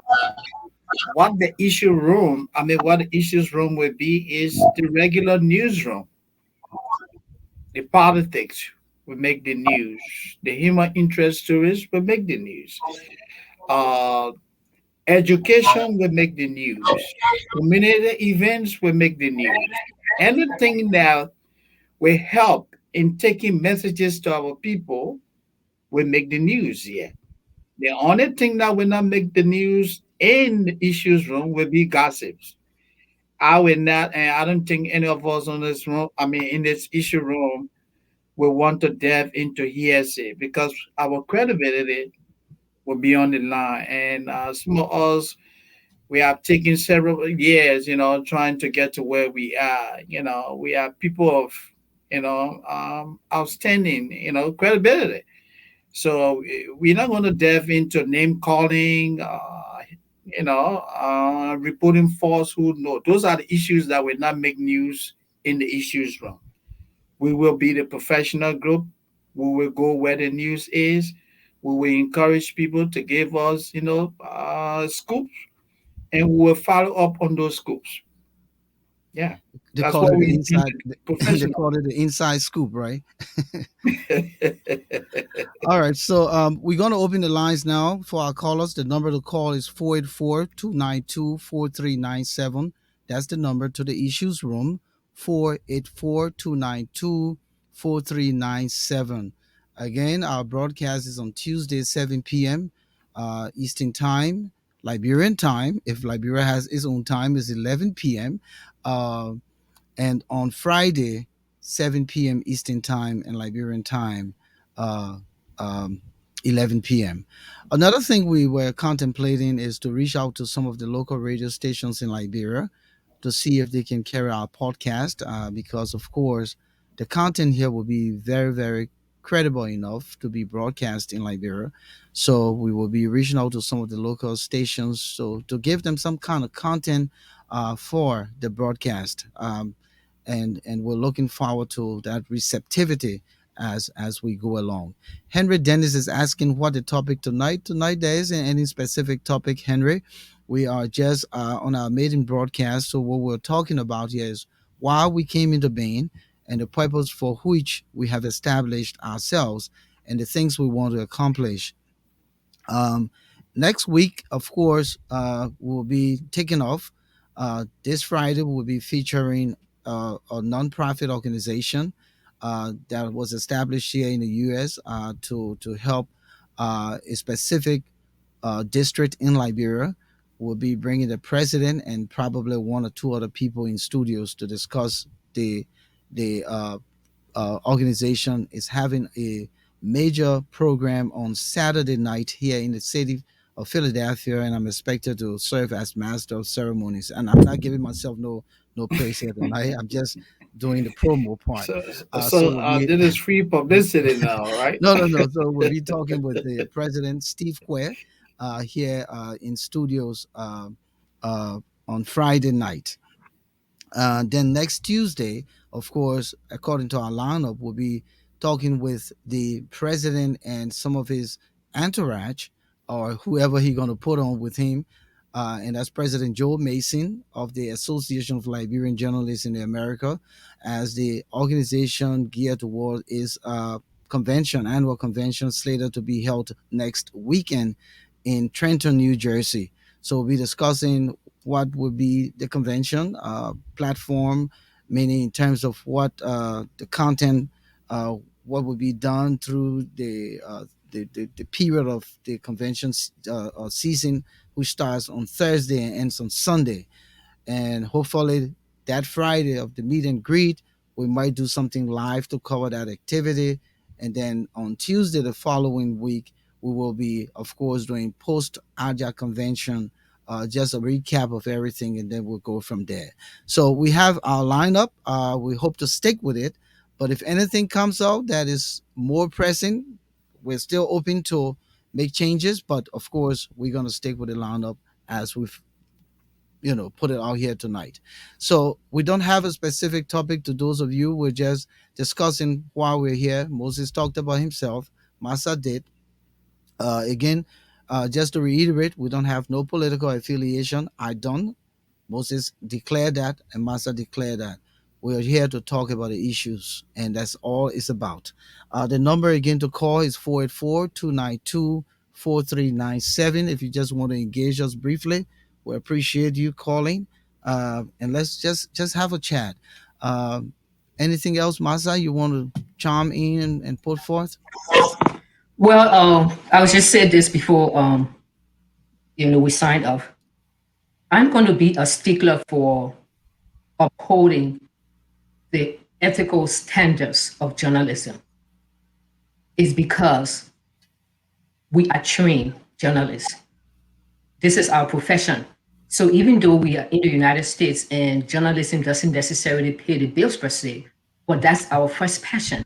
what the issues room will be is the regular newsroom. The politics will make the news. The human interest stories will make the news. Uh, Education will make the news. Community events will make the news. Anything that will help in taking messages to our people will make the news. Yeah. The only thing that will not make the news in the issues room will be gossips. I will not, and I don't think any of us on this room, I mean, in this issue room, will want to delve into hearsay because our credibility will be on the line. And some of us, we have taken several years, trying to get to where we are. We are people of, outstanding, credibility. So we're not going to delve into name calling, reporting falsehood. No, those are the issues that will not make news in the issues room. We will be the professional group. We will go where the news is. We will encourage people to give us, scoops, and we will follow up on those scoops. Yeah, They that's call what it we the intend inside. to do. They Professional. call it the inside scoop, right? All right, so we're going to open the lines now for our callers. The number to call is 484-292-4397. That's the number to the issues room, 484-292-4397. Again, our broadcast is on Tuesday, 7 p.m. Eastern Time, Liberian time. If Liberia has its own time, is 11 p.m. Uh, and on Friday, 7 p.m. Eastern Time and Liberian time, uh, um, 11 p.m. Another thing we were contemplating is to reach out to some of the local radio stations in Liberia to see if they can carry our podcast, because of course the content here will be very, very credible enough to be broadcast in Liberia. So we will be reaching out to some of the local stations so to give them some kind of content for the broadcast. And we're looking forward to that receptivity as we go along. Henry Dennis is asking what the topic tonight. Tonight there isn't any specific topic, Henry. We are just on our maiden broadcast. So what we're talking about here is why we came into being and the purpose for which we have established ourselves and the things we want to accomplish. um, Next week, of course, we'll be taking off. This Friday, we'll be featuring a nonprofit organization that was established here in the U.S. To help a specific district in Liberia. We'll be bringing the president and probably one or two other people in studios to discuss the organization is having a major program on Saturday night here in the city of Philadelphia, and I'm expected to serve as master of ceremonies. And I'm not giving myself no praise here tonight. I'm just doing the promo part. So, So so we'll be this is free publicity now, right? no. So we'll be talking with the president, Steve Quare, here in studios uh, on Friday night. Then next Tuesday, of course, according to our lineup, we'll be talking with the president and some of his entourage or whoever he's going to put on with him. And that's President Joe Mason of the Association of Liberian Journalists in America, as the organization geared toward its annual convention slated to be held next weekend in Trenton, New Jersey. So we'll be discussing what would be the convention platform, meaning in terms of what the content, what would be done through the period of the convention season, which starts on Thursday and ends on Sunday. And hopefully that Friday of the meet and greet, we might do something live to cover that activity. And then on Tuesday the following week, we will be, of course, doing post Aja convention, just a recap of everything, and then we'll go from there. So we have our lineup. We hope to stick with it. But if anything comes out that is more pressing, we're still open to make changes. But of course, we're going to stick with the lineup as we've put it out here tonight. So we don't have a specific topic to those of you. We're just discussing why we're here. Moses talked about himself. Masa did. Again, just to reiterate, we don't have no political affiliation. I don't. Moses declared that, and Masa declared that. We are here to talk about the issues, and that's all it's about. The number again to call is 484-292-4397. If you just want to engage us briefly, we appreciate you calling. And let's just have a chat. Anything else, Masa, you want to chime in and put forth? Well, I was just said this before, we signed off. I'm going to be a stickler for upholding the ethical standards of journalism. Is because we are trained journalists. This is our profession. So even though we are in the United States and journalism doesn't necessarily pay the bills per se, but that's our first passion.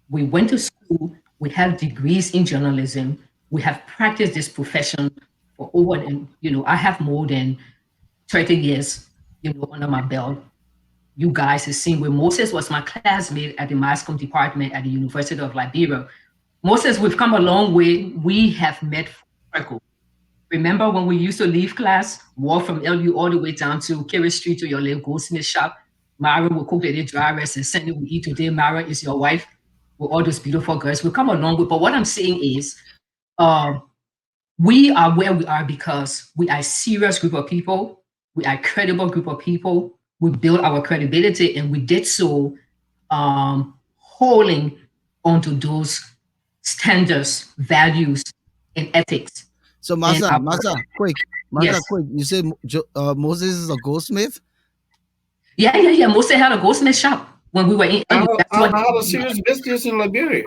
We went to school, we have degrees in journalism, we have practiced this profession for over, I have more than 30 years, under my belt. You guys have seen where Moses was my classmate at the mass comm department at the University of Liberia. Moses, we've come a long way. We have met circle. Remember when we used to leave class, walk from LU all the way down to Kerry Street to your little goldsmith shop? Mara will cook the dry rice and send it. We eat today. Mara is your wife with all those beautiful girls. We've come a long way. But what I'm saying is, we are where we are because we are a serious group of people. We are a credible group of people. We built our credibility, and we did so holding onto those standards, values, and ethics. So And Masa, quick, yes, quick. You said Moses is a goldsmith. yeah. Moses had a goldsmith shop when we were in LU. That's what I had a serious business in Liberia.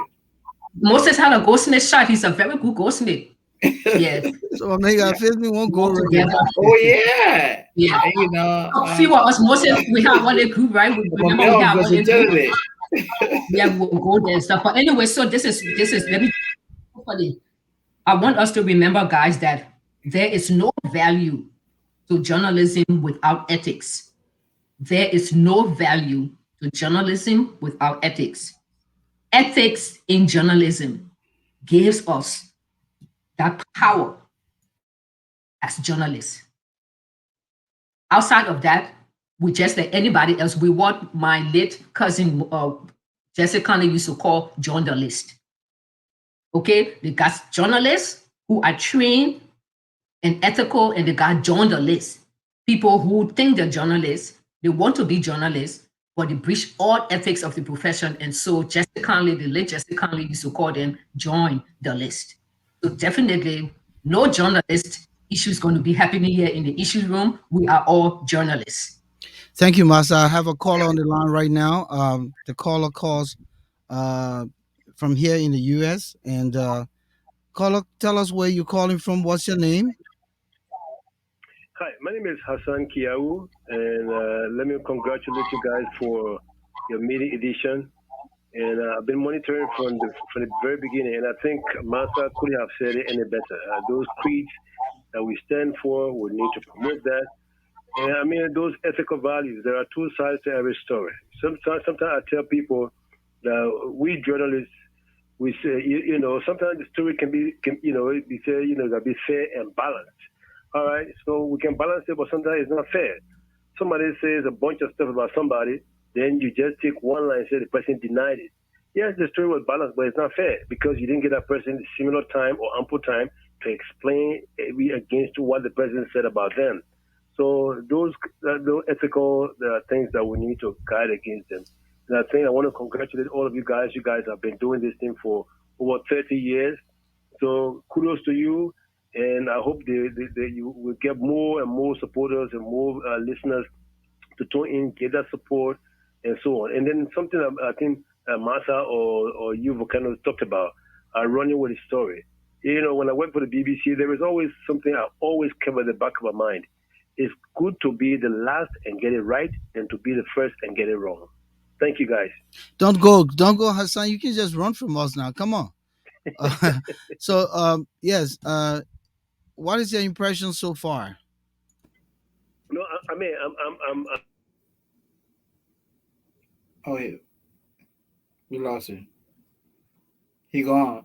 Moses had a goldsmith shop. He's a very good goldsmith. Yes, So Omega Fizz won't go work already. together. Oh yeah. Yeah. And, A few of us, most of we have one group, right? We from remember we now have one group. versatility. Yeah, we'll go there and stuff. But anyway, so this is let me hopefully I want us to remember, guys, that there is no value to journalism without ethics. There is no value to journalism without ethics. Ethics in journalism gives us that power as journalists. Outside of that, we just like anybody else. We what my late cousin Jessica Conley used to call journalist. Okay, they got journalists who are trained and ethical, and they got journalists, people who think they're journalists, they want to be journalists, but they breach all ethics of the profession. And so Jessica Conley, the late Jessica Conley used to call them join the list. So definitely no journalist issue is going to be happening here in the issue room. We are all journalists. Thank you, Masa. I have a caller on the line right now. The caller calls uh, from here in the U.S. And caller, tell us where you're calling from. What's your name? Hi, my name is Hassan Kiau, and let me congratulate you guys for your meeting edition. And I've been monitoring from the very beginning, and I think Masa could have said it any better. Those creeds that we stand for, we need to promote that. And I mean, those ethical values, there are two sides to every story. Sometimes I tell people that we journalists, we say, sometimes the story we say, that be fair and balanced. All right, so we can balance it, but sometimes it's not fair. Somebody says a bunch of stuff about somebody, then you just take one line and say the person denied it. Yes, the story was balanced, but it's not fair because you didn't get that person similar time or ample time to explain against what the person said about them. So those ethical things that we need to guide against them. And I think I want to congratulate all of you guys. You guys have been doing this thing for over 30 years. So kudos to you. And I hope you will get more and more supporters and more listeners to tune in, get that support, and so on. And then something I think Masa or you, Volcano, talked about, running with the story. When I went for the BBC, there was always something I always kept at the back of my mind. It's good to be the last and get it right than to be the first and get it wrong. Thank you, guys. Don't go, Hassan. You can just run from us now. Come on. So, yes. What is your impression so far? No, I mean, I'm Oh yeah, we lost him. He gone.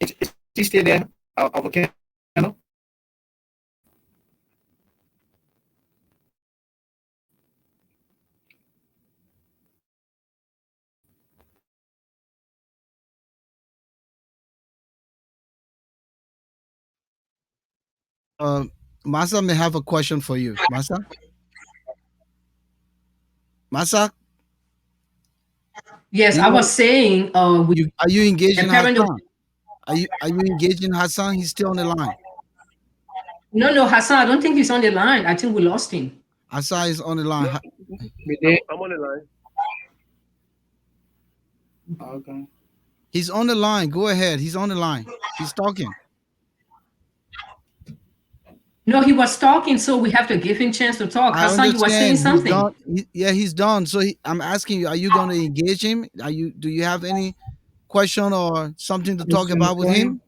Is he still there? Volcano? Uh, Masa may have a question for you. Masa, Yes, do you I want was saying we are you engaging comparing the Hassan? Are you engaging Hassan? He's still on the line. no, Hassan, I don't think he's on the line. I think we lost him. Hassan is on the line. no, We did. I'm on the line. Okay. He's on the line. Go ahead. He's on the line. He's talking. No, he was talking, so we have to give him chance to talk. I Hassan, you were saying understand. He's something. done. Yeah, he's done. So I'm asking you: are you going to engage him? Do you have any question or something to talk Question about with for him? him?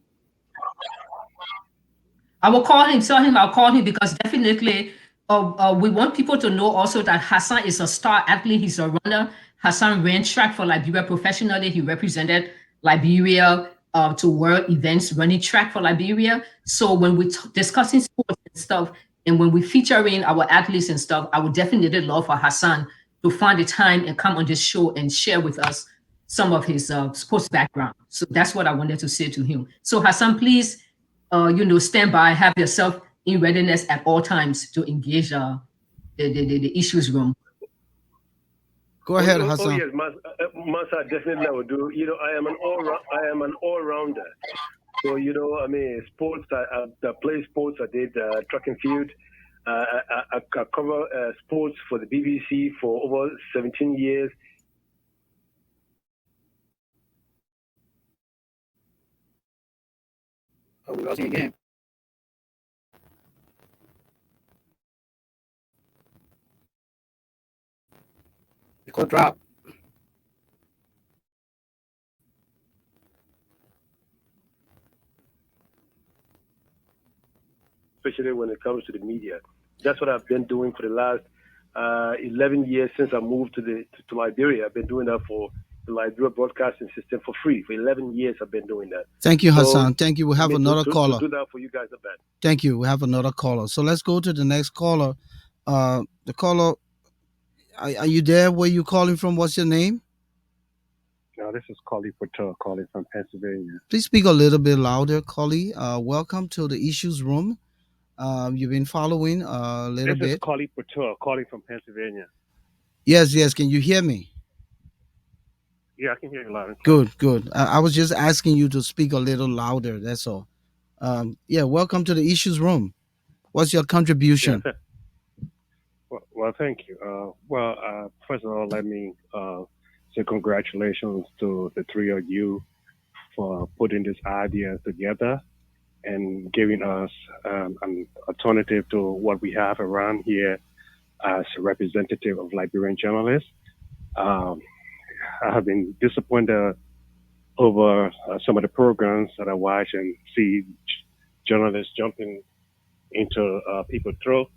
I will call him, tell him I'll call him because definitely we want people to know also that Hassan is a star athlete. He's a runner. Hassan ran track for Liberia professionally. He represented Liberia to world events running track for Liberia. So when we discussing sports and stuff, and when we featuring our athletes and stuff, I would definitely love for Hassan to find the time and come on this show and share with us some of his sports background. So that's what I wanted to say to him. So Hassan, please, stand by, have yourself in readiness at all times to engage the issues room. Go Oh, ahead, oh, oh Hassan. yes, Masa, definitely I would do. I am an all rounder. So I mean, sports. I play sports. I did track and field. I cover sports for the BBC for over 17 years. Oh, we lost you again. The call drop. Especially when it comes to the media. That's what I've been doing for the last 11 years since I moved to Liberia. I've been doing that for the Liberia Broadcasting System for free. For 11 years, I've been doing that. Thank you, So, Hassan. Thank you. We I have mean, to, another to, to caller. do that for you guys are bad. Thank you. We have another caller. So let's go to the next caller. The caller, are you there? Where you calling from? What's your name? This is Collie Patel calling from Pennsylvania. Please speak a little bit louder, Collie. Welcome to the issues room. You've been following a little This is bit. Collie Patel calling from Pennsylvania. Yes, yes. Can you hear me? Yeah, I can hear you loud and clear. Good, good. I was just asking you to speak a little louder. That's all. Yeah, welcome to the issues room. What's your Yeah, contribution? well, thank you. First of all, let me say congratulations to the three of you for putting this idea together and giving us an alternative to what we have around here as a representative of Liberian journalists. Um, I have been disappointed over some of the programs that I watch and see journalists jumping into people's throat,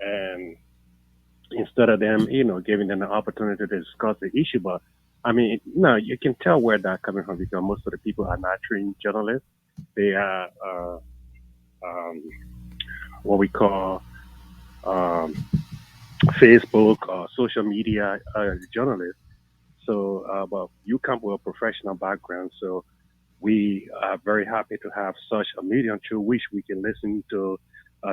and instead of them, giving them the opportunity to discuss the issue. But I mean, no, you can tell where that's coming from because most of the people are not trained journalists. They are um, what we call um, Facebook or social media journalists. So, but you come with a professional background, so we are very happy to have such a medium through which we can listen to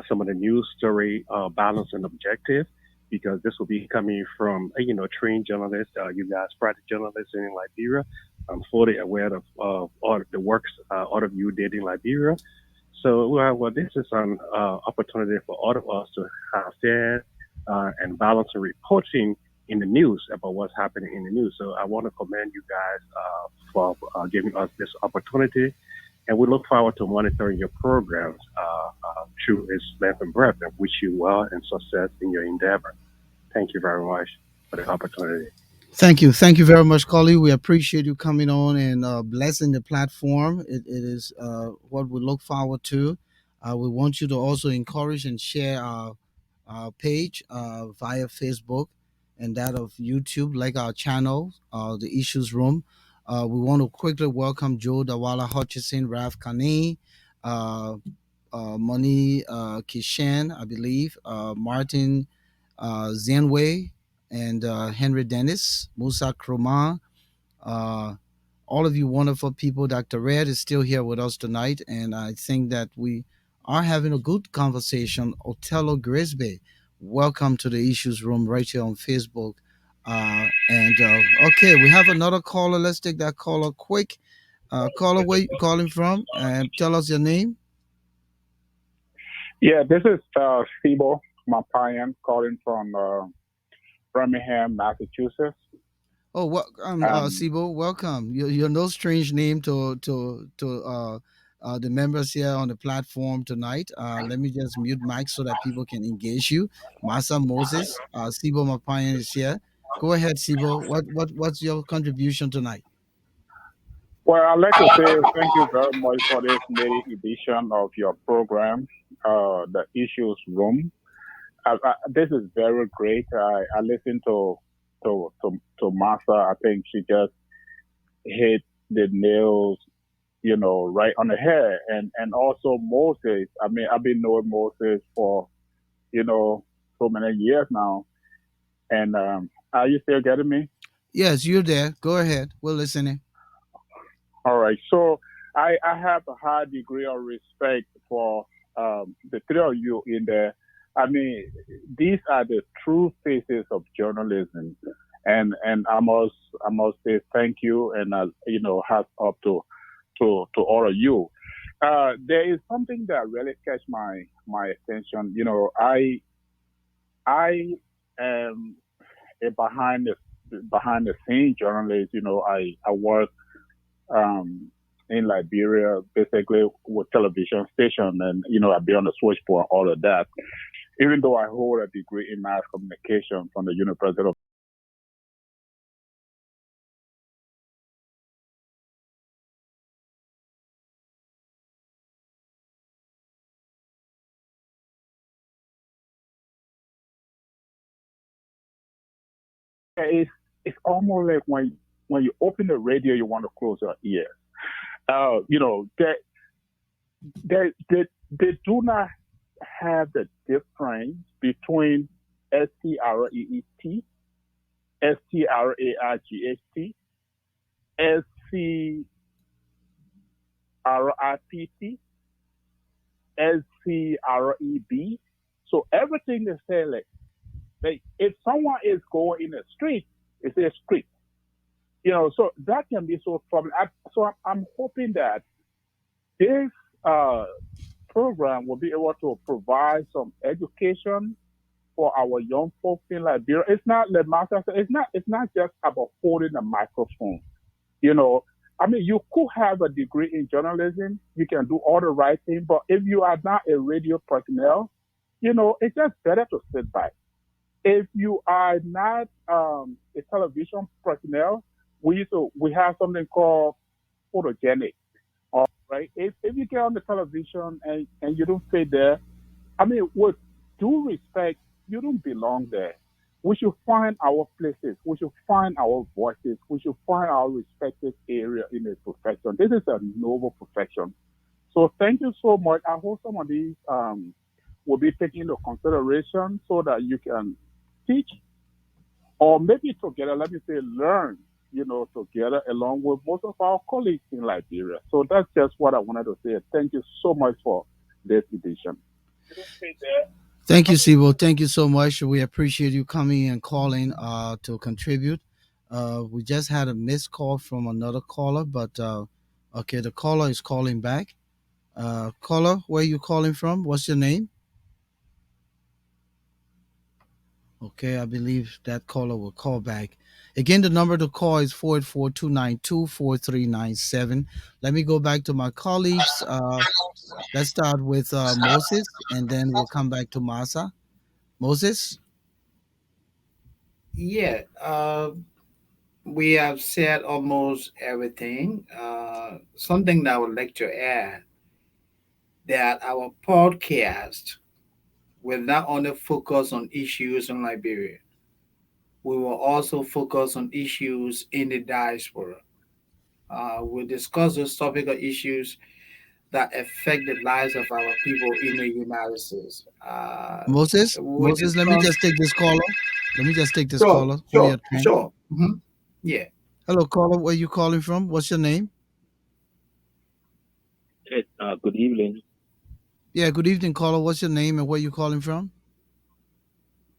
some of the news story balanced and objective, because this will be coming from trained journalists. You guys, practice journalists in Liberia. I'm fully aware of all of the works all of you did in Liberia. So, this is an opportunity for all of us to have fair and balanced reporting in the news about what's happening in the news. So, I want to commend you guys for giving us this opportunity, and we look forward to monitoring your programs through its length and breadth, and wish you well and success in your endeavor. Thank you very much for the opportunity. Thank you. Thank you very much, Collie. We appreciate you coming on and blessing the platform. It is what we look forward to. We want you to also encourage and share our page via Facebook and that of YouTube, like our channel, The Issues Room. We want to quickly welcome Joe Dawala Hutchison, Raf Kane, uh, Moni Kishan, I believe, Martin Zenway, and Henry Dennis, Musa Kroma, uh, all of you wonderful people. Dr. Red is still here with us tonight, and I think that we are having a good conversation. Otello Grisby, welcome to the Issues Room right here on Facebook. Okay, we have another caller. Let's take that caller quick. Caller, where you calling from? And tell us your name. Yeah, this is Sibo Mapayan calling from Birmingham, Massachusetts. Oh, well, Um, Sibo, welcome. You're no strange name to the members here on the platform tonight. Let me just mute mic so that people can engage you. Masa Moses, Sibo Mapayan is here. Go ahead, Sibo. What's your contribution tonight? well, I'd like to say thank you very much for this maiden edition of your program, the Issues Room. This is very great. I listened to Masa. I think she just hit the nails, right on the head. And also Moses. I mean, I've been knowing Moses for so many years now. And are you still getting me? Yes, you're there. Go ahead. We're listening. All right. So I have a high degree of respect for the three of you in there. I mean, these are the true faces of journalism, and I must say thank you, and hats up to all of you. There is something that really catch my attention. I am a behind the scene journalist. I work um, in Liberia, basically with television station, and I've been on the switchboard, all of that. Even though I hold a degree in mass communication from the University of it's it's almost like when you open the radio, you want to close your ears. They do not have the difference between STREET, STRARGHT, SCRIPT, SCREB. So everything is saying like if someone is going in the street, it's a street. So that can be so problem. So I'm hoping that this uh, program will be able to provide some education for our young folks in Liberia. It's not the master. It's not just about holding a microphone. You know, I mean, you could have a degree in journalism. You can do all the right things, but if you are not a radio personnel, it's just better to sit back. If you are not a television personnel, we have something called photogenic. All right. If you get on the television and you don't fit there, I mean, with due respect, you don't belong there. We should find our places. We should find our voices. We should find our respective area in the profession. This is a noble profession. So thank you so much. I hope some of these will be taken into consideration so that you can teach or maybe together, let me say, learn, together along with most of our colleagues in Liberia. So that's just what I wanted to say. Thank you so much for this edition. Thank you, Sibo. Thank you so much. We appreciate you coming and calling to contribute. We just had a missed call from another caller, but okay, the caller is calling back. Caller, where are you calling from? What's your name? Okay, I believe that caller will call back. Again, the number to call is 484-292-4397. Let me go back to my colleagues. Let's start with Moses, and then we'll come back to Masa. Moses? Yeah, we have said almost everything. Something that I would like to add that our podcast will not only focus on issues in Liberia, we will also focus on issues in the diaspora. We'll discuss those topical issues that affect the lives of our people in the United States. Moses? We'll Moses, let me discuss. just take this caller. Let me just take this Sure, caller. Give me sure, a time. sure. Yeah. Hello, caller. Where you calling from? What's your name? Yes, good evening. Yeah, good evening, caller. What's your name and where you calling from?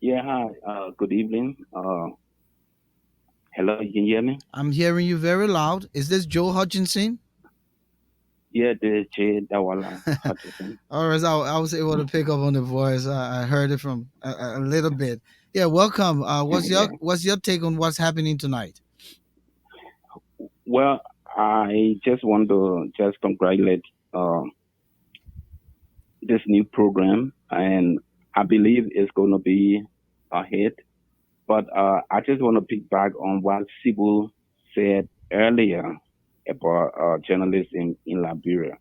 Yeah, hi. Good evening. Hello, you can hear me? I'm hearing you very loud. Is this Joe Hutchinson? Yeah, this is Jay Dawala Hutchison. All right, I was able to pick up on the voice. I heard it from a little bit. Yeah, welcome. What's your Yeah. what's your take on what's happening tonight? Well, I just want to just congratulate uh, this new program, and I believe it's going to be a hit. But I just want to pick back on what Sibyl said earlier about journalism in Liberia.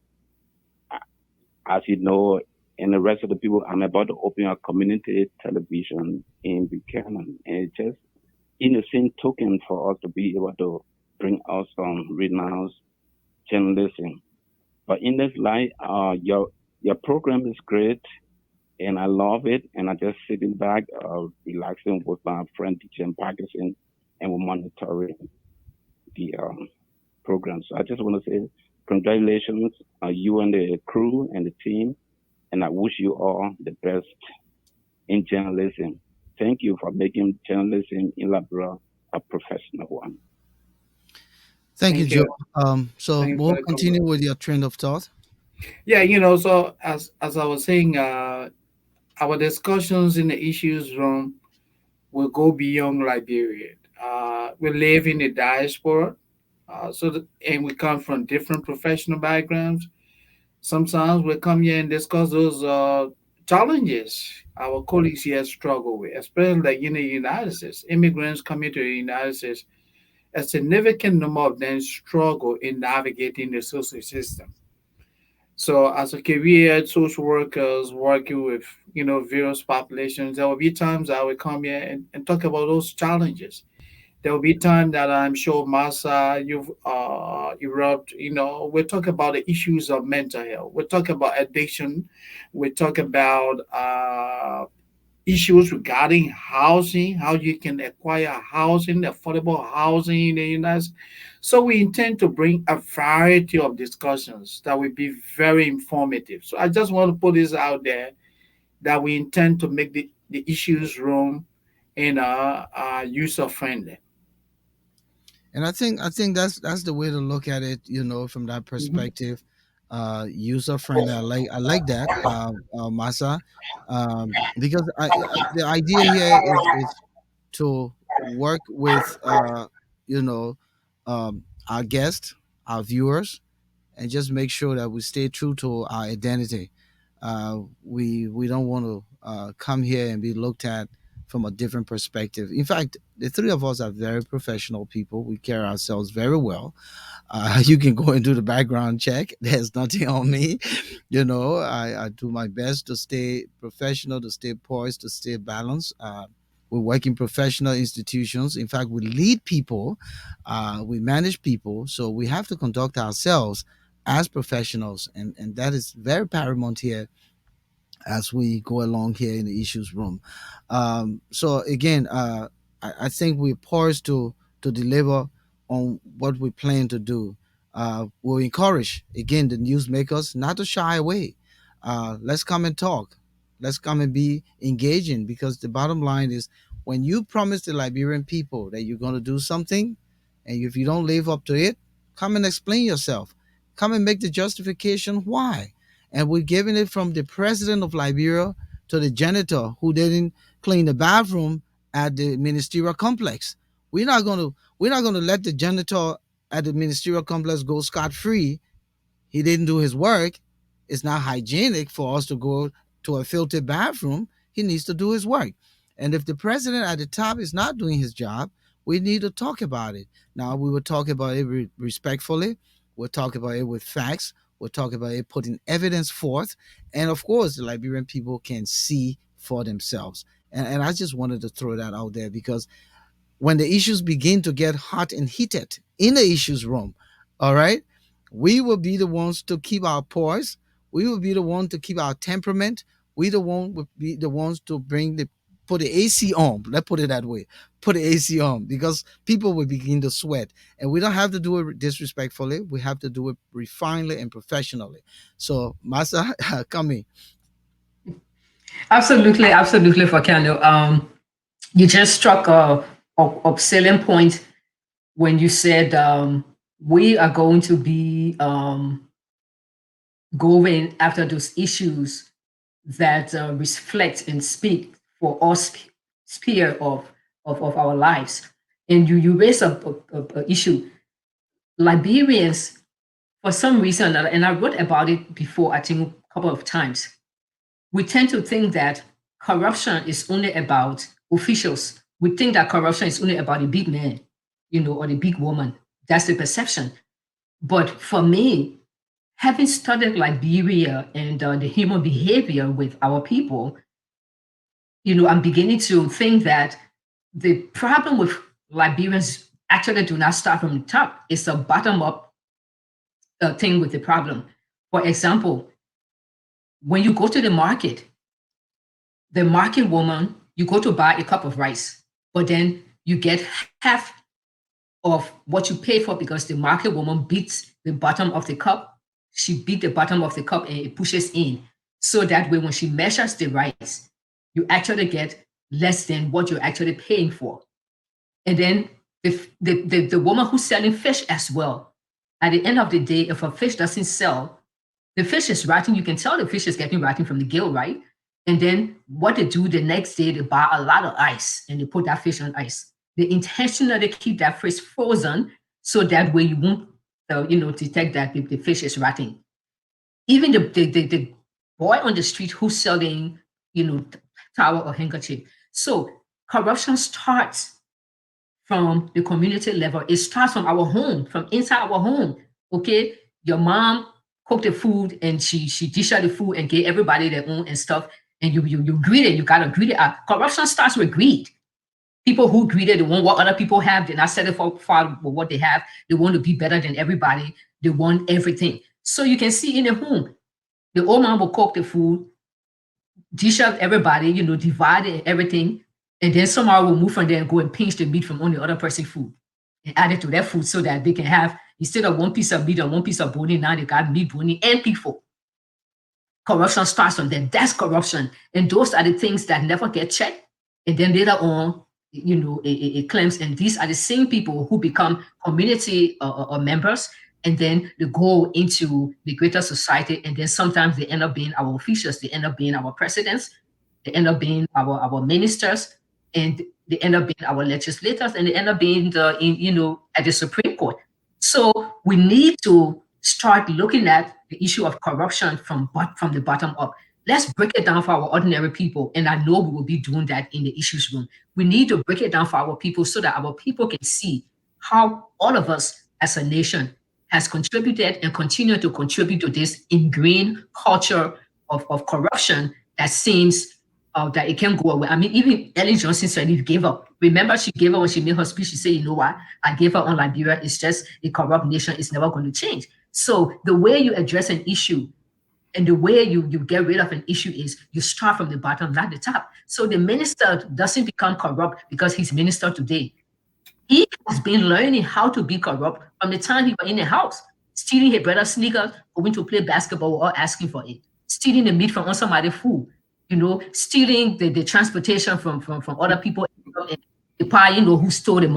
As you know, and the rest of the people, I'm about to open a community television in Buchanan. And it's just in the same token for us to be able to bring out some renowned journalism. But in this light, your program is great. and I love it. And I just sitting back, relaxing with my friend teacher in Pakistan, and we're monitoring the program. So I just want to say congratulations, you and the crew and the team, and I wish you all the best in journalism. Thank you for making journalism in Liberia a professional one. Thank you, Thank Joe. you. So Thanks for we'll the continue compliment. with your train of thought. Yeah, so as I was saying, our discussions in the issues room will go beyond Liberia. We live in the diaspora, and we come from different professional backgrounds. Sometimes we come here and discuss those challenges our colleagues here struggle with, especially like in the United States. Immigrants coming to the United States, a significant number of them struggle in navigating the social system. So, as a career social workers working with various populations, there will be times I will come here and talk about those challenges. There will be time that I'm sure Masa, you've erupt. We talk about the issues of mental health. We talk about addiction. We talk about issues regarding housing, how you can acquire housing, affordable housing in the United States. So we intend to bring a variety of discussions that will be very informative. So I just want to put this out there that we intend to make the issues room in user friendly. And I think that's the way to look at it, from that Mhm. perspective. User friendly. I like that, Masa, because the idea here is to work with you know our guests, our viewers, and just make sure that we stay true to our identity. We don't want to come here and be looked at from a different perspective. In fact, the three of us are very professional people. We carry ourselves very well. You can go and do the background check. There's nothing on me. I do my best to stay professional, to stay poised, to stay balanced. We work in professional institutions. In fact, we lead people, we manage people. So we have to conduct ourselves as professionals. And that is very paramount here as we go along here in the issues room. So again, I think we're poised to deliver on what we plan to do. We'll encourage again the newsmakers not to shy away. Let's come and talk. Let's come and be engaging, because the bottom line is, when you promise the Liberian people that you're going to do something, and if you don't live up to it, come and explain yourself. Come and make the justification why. And we're giving it from the president of Liberia to the janitor who didn't clean the bathroom at the ministerial complex. We're not gonna let the janitor at the ministerial complex go scot free. He didn't do his work. It's not hygienic for us to go to a filtered bathroom. He needs to do his work. And if the president at the top is not doing his job, we need to talk about it. Now, we will talk about it respectfully. We'll talk about it with facts. We'll talk about it putting evidence forth. And of course, the Liberian people can see for themselves. And I just wanted to throw that out there, because when the issues begin to get hot and heated in the issues room, all right, we will be the ones to keep our poise. We will be the one to keep our temperament. We the one will be the ones to put the AC on. Let's put it that way. Put the AC on, because people will begin to sweat, and we don't have to do it disrespectfully. We have to do it refinedly and professionally. So, Masa, come in. Absolutely, absolutely, Fakano. You just struck a salient point when you said we are going to be going after those issues that reflect and speak for all sphere of our lives. And you raise a issue. Liberians, for some reason, and I wrote about it before, I think a couple of times, we tend to think that corruption is only about officials. We think that corruption is only about the big man, or the big woman. That's the perception. But for me, having studied Liberia and the human behavior with our people, I'm beginning to think that the problem with Liberians actually do not start from the top. It's a bottom up thing with the problem. For example, when you go to the market, The market woman, you go to buy a cup of rice, but then you get half of what you pay for because the market woman beats the bottom of the cup. She beat the bottom of the cup and it pushes in. So that way, when she measures the rice, you actually get less than what you're actually paying for. And then the woman who's selling fish as well, at the end of the day, if a fish doesn't sell, the fish is rotting. You can tell the fish is getting rotting from the gill, right? And then what they do the next day, they buy a lot of ice and they put that fish on ice. They intentionally keep that fish frozen so that way you won't, detect that the fish is rotting. Even the boy on the street who's selling, towel or handkerchief. So corruption starts from the community level. It starts from our home, from inside our home. Okay, your mom cooked the food and she dished out the food and gave everybody their own and stuff. And you greed it. You gotta greed it. Corruption starts with greed. People who greedy, they want what other people have. They're not satisfied with what they have. They want to be better than everybody. They want everything. So you can see in the home, the old man will cook the food, dish out everybody, divide it and everything. And then somehow will move from there and go and pinch the meat from on the other person's food and add it to their food so that they can have, instead of one piece of meat or one piece of bone, now they got meat, bone, and people. Corruption starts from there. That's corruption. And those are the things that never get checked. And then later on, it claims. And these are the same people who become community or members. And then they go into the greater society. And then sometimes they end up being our officials. They end up being our presidents. They end up being our ministers. And they end up being our legislators. And they end up being at the Supreme Court. So we need to start looking at the issue of corruption from the bottom up. Let's break it down for our ordinary people. And I know we will be doing that in the issues room. We need to break it down for our people so that our people can see how all of us as a nation has contributed and continue to contribute to this ingrained culture of corruption that seems that it can go away. I mean, even Ellen Johnson said he gave up. Remember, she gave up when she made her speech. She said, you know what? I gave up on Liberia. It's just a corrupt nation. It's never going to change. So the way you address an issue and the way you get rid of an issue is you start from the bottom, not the top. So the minister doesn't become corrupt because he's minister today. He has been learning how to be corrupt from the time he was in the house, stealing his brother's sneakers, going to play basketball or asking for it, stealing the meat from somebody's food, stealing the transportation from other people. And the part, who stole the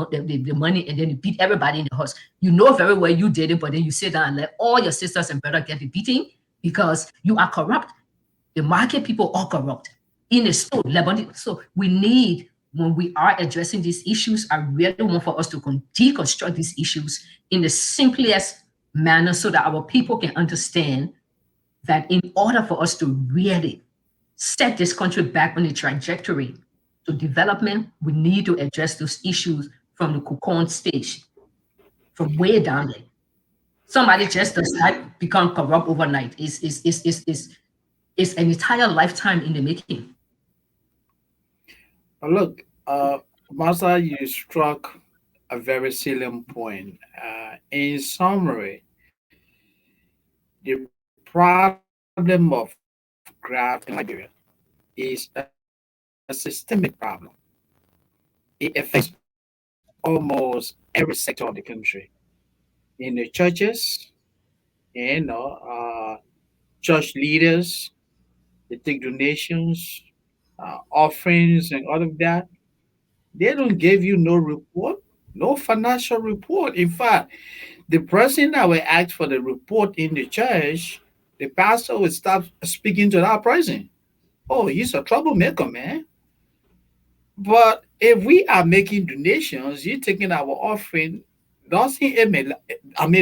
money and then you beat everybody in the house. You know very well you did it, but then you sit down and let all your sisters and brothers get the beating because you are corrupt. The market people are corrupt. In the store, Lebanon. So we need, when we are addressing these issues, I really want for us to deconstruct these issues in the simplest manner so that our people can understand that in order for us to really set this country back on the trajectory to development, we need to address those issues from the cocoon stage, from way down there. Somebody just does not become corrupt overnight. It's an entire lifetime in the making. Look, Masa, you struck a very salient point. In summary, the problem of graft in Nigeria is a systemic problem. It affects almost every sector of the country. In the churches, church leaders, they take donations, offerings, and all of that. They don't give you no report, no financial report. In fact, the person that will ask for the report in the church, the pastor will start speaking to that person. Oh, he's a troublemaker, man. But if we are making donations, you taking our offering, doesn't it make,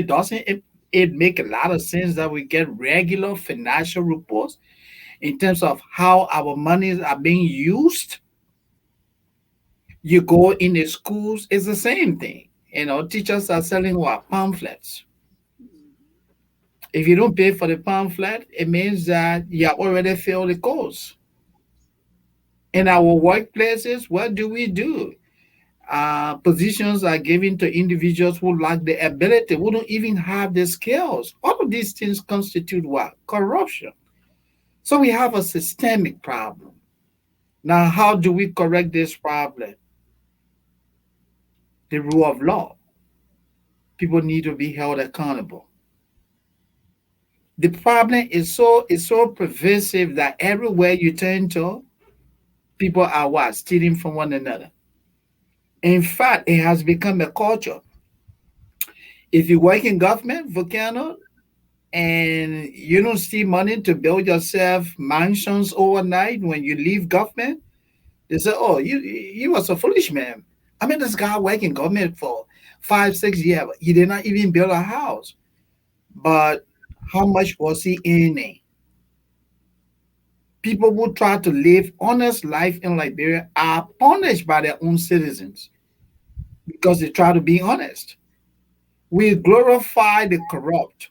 doesn't it make a lot of sense that we get regular financial reports in terms of how our monies are being used? You go in the schools, it's the same thing. Teachers are selling what? Pamphlets. If you don't pay for the pamphlet, it means that you have already failed the course. In our workplaces, what do we do? Positions are given to individuals who lack the ability, who don't even have the skills. All of these things constitute what? Corruption. So we have a systemic problem. Now, how do we correct this problem? The rule of law. People need to be held accountable. The problem is so pervasive that everywhere you turn to, people are what? Stealing from one another. In fact, it has become a culture. If you work in government, Volcano, and you don't see money to build yourself mansions overnight when you leave government, they say, "Oh, you was a foolish man." I mean, this guy working government for 5, 6 years, he did not even build a house. But how much was he earning? People who try to live honest life in Liberia are punished by their own citizens because they try to be honest. We glorify the corrupt.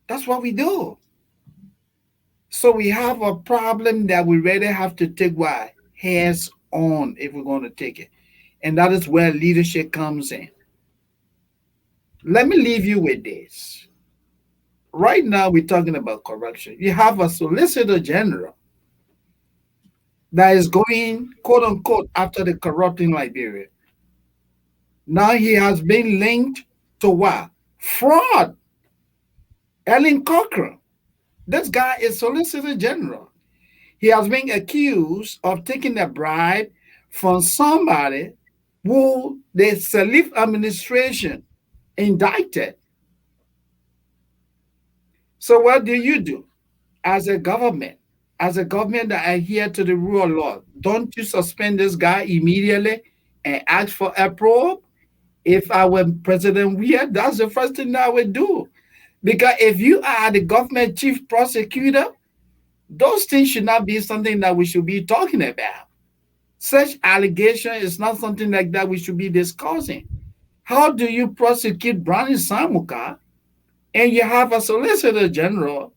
That's what we do. So we have a problem that we really have to take what hands on if we're going to take it. And that is where leadership comes in. Let me leave you with this. Right now, we're talking about corruption. You have a solicitor general that is going, quote unquote, after the corrupt in Liberia. Now he has been linked to what? Fraud. Ellen Cochran. This guy is Solicitor General. He has been accused of taking a bribe from somebody who the Salif administration indicted. So what do? As a government? As a government that adhere to the rule of law, don't you suspend this guy immediately and ask for a probe? If I were President Weir, that's the first thing I would do. Because if you are the government chief prosecutor, those things should not be something that we should be talking about. Such allegation is not something like that we should be discussing. How do you prosecute Brani Samuka and you have a solicitor general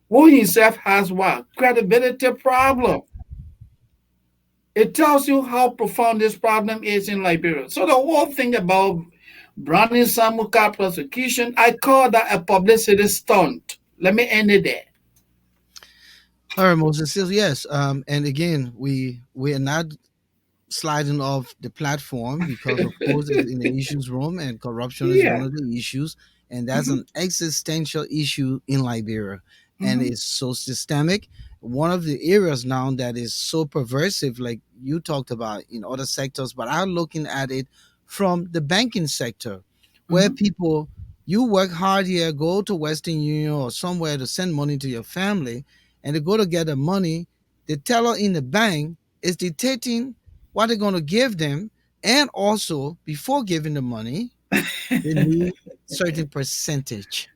who himself has what? Credibility problem. It tells you how profound this problem is in Liberia. So the whole thing about Brani Samuka prosecution, I call that a publicity stunt. Let me end it there. All right, Moses. Yes. And again, we are not sliding off the platform because, of course, it's in the issues room, and corruption is Yeah. one of the issues, and that's Hmm. an existential issue in Liberia, and Hmm. it's so systemic. One of the areas now that is so pervasive, like you talked about in other sectors, but I'm looking at it from the banking sector, where Hmm. people you work hard here, go to Western Union or somewhere to send money to your family, and they go to get the money. The teller in the bank is dictating what they're going to give them, and also before giving the money they need certain percentage.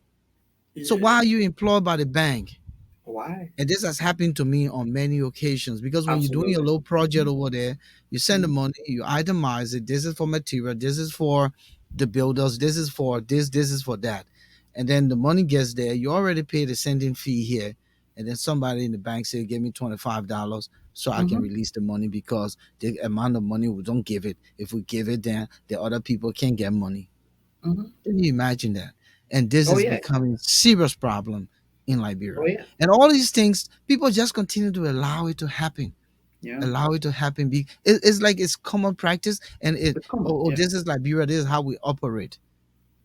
So Yeah. why are you employed by the bank? Why? And this has happened to me on many occasions, because when you're doing your Absolutely. little project over there, you send the Mhm. money, you itemize it. This is for material, this is for the builders, this is for this is for that. And then the money gets there, you already paid the sending fee here. And then somebody in the bank say, give me $25 so I can Mhm. release the money, because the amount of money we don't give it. If we give it, then the other people can get money. Mhm. Can you imagine that? And this Oh is yeah. becoming serious problem in Oh Liberia. yeah. And all these things, people just continue to allow it to happen. Yeah. Allow it to happen. It's like it's common practice, and It's common. oh, Yeah. this is Liberia. This is how we operate.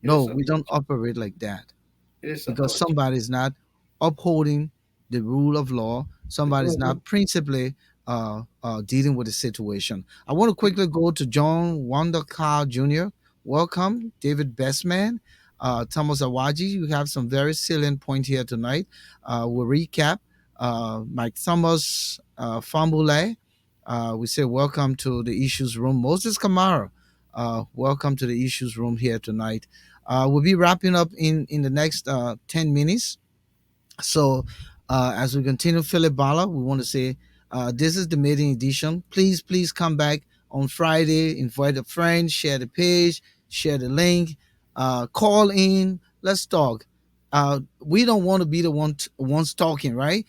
It No, is a we don't culture. operate like that, It is a because culture. somebody's not upholding the rule of law. The rule Somebody's of law. not principally dealing with the situation. I want to quickly go to John Wonder Carl Jr. Welcome, David Bestman, Thomas Awaji. You have some very salient point here tonight. We'll recap. Mike Thomas Fambule. We say welcome to the issues room. Moses Kamara. Welcome to the issues room here tonight. We'll be wrapping up in the next 10 minutes. So, as we continue Philip Bala, we want to say this is the maiden edition. Please come back on Friday. Invite a friend, share the page, share the link, call in. Let's talk. We don't want to be the ones talking, right?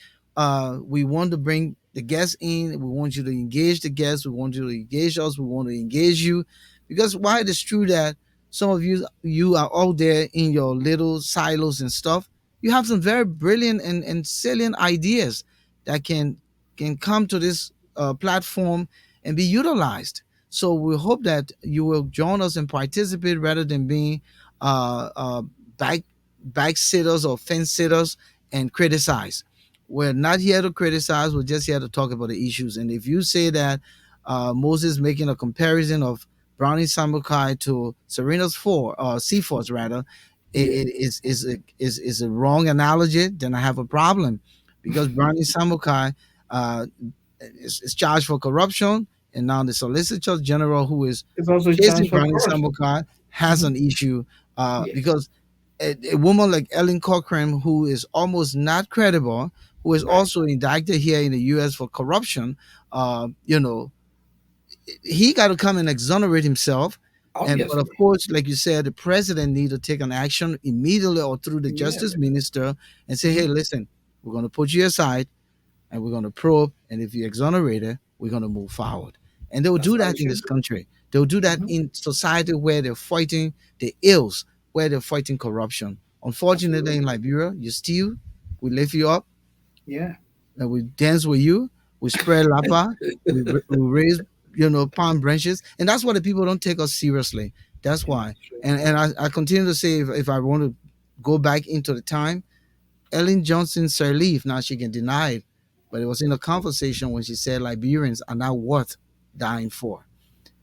We want to bring the guests in. We want you to engage the guests. We want you to engage us. We want to engage you, because while it is true that some of you are out there in your little silos and stuff, you have some very brilliant and salient ideas that can can come to this platform and be utilized. So we hope that you will join us and participate rather than being uh, uh, back backsitters or fence sitters and criticize. We're not here to criticize. We're just here to talk about the issues. And if you say that Moses making a comparison of Brownie Sambukai to Serena's Seaforth rather, it is a wrong analogy, then I have a problem, because Brownie Sambukai uh, is charged for corruption, and now the Solicitor General, who is It's also a chance chasing for Brownie corruption. Sambukai, has Mhm. an issue Yes. because a woman like Ellen Cochran, who is almost not credible, who is Right. also indicted here in the U.S. for corruption, you know, he got to come and exonerate himself. And but of Obviously. course, like you said, the president need to take an action immediately or through the justice Immediately. minister and say, hey, Mhm. listen, we're going to put you aside and we're going to probe. And if you exonerate it, we're going to move forward. And they will That's do what that we in should this do. country. They'll do that Mhm. in society where they're fighting the ills, where they're fighting corruption. Unfortunately, in Absolutely. Liberia, you steal, we lift you up, Yeah. and we dance with you, we spread lapa, we raise, palm branches, and that's why the people don't take us seriously. That's And why. that's true. And I continue to say, if I want to go back into the time, Ellen Johnson Sirleaf, now she can deny it, but it was in a conversation when she said Liberians are not worth dying for.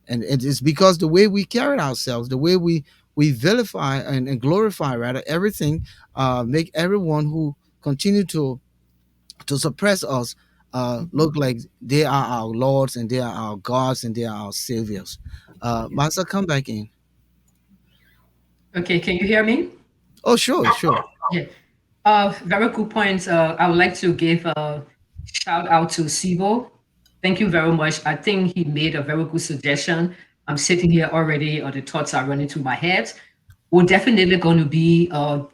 And it is because the way we carry ourselves, the way we vilify and glorify rather everything, make everyone who continue to suppress us Mhm. look like they are our lords and they are our gods and they are our saviors. Yeah. Master, come back in. Okay, can you hear me? Oh, sure, sure. Yeah. Very good point. I would like to give a shout out to Sibo. Thank you very much. I think he made a very good suggestion. I'm sitting here already, or the thoughts are running through my head. We're definitely going to be,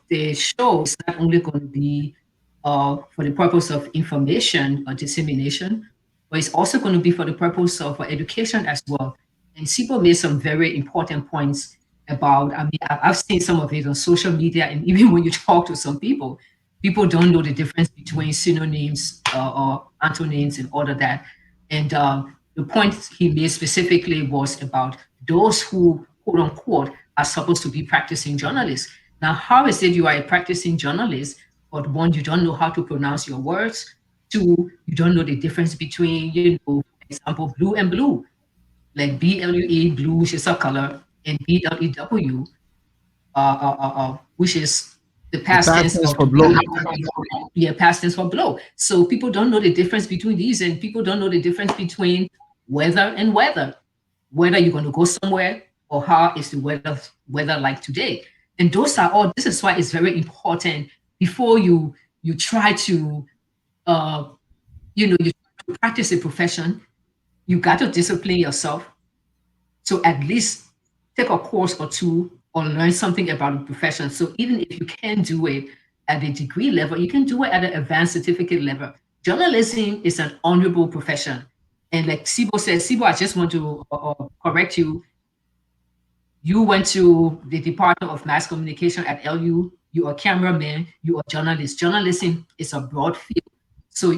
the show is not only going to be for the purpose of information or dissemination, but it's also going to be for the purpose of education as well. And Sibo made some very important points about, I mean, I've seen some of it on social media, and even when you talk to some people, people don't know the difference between synonyms or antonyms and all of that. And the point he made specifically was about those who, quote unquote, are supposed to be practicing journalists. Now, how is it you are a practicing journalist, but one, you don't know how to pronounce your words, two, you don't know the difference between, for example, blue and blue, like BLUE, blue, which is a color, and BLEW, which is the The past past tense tense of for blow. blow. Yeah, past tense for blow. So people don't know the difference between these, and people don't know the difference between weather and weather. Whether you're going to go somewhere or how is the weather like today. And those are all. This is why it's very important before you try to uh, you try to practice a profession. You got to discipline yourself to at least take a course or two or learn something about the profession. So even if you can't do it at a degree level, you can do it at an advanced certificate level. Journalism is an honorable profession. And like Sibo says, Sibo, I just want to correct you. You went to the Department of Mass Communication at LU. You are a cameraman. You are a journalist. Journalism is a broad field. So,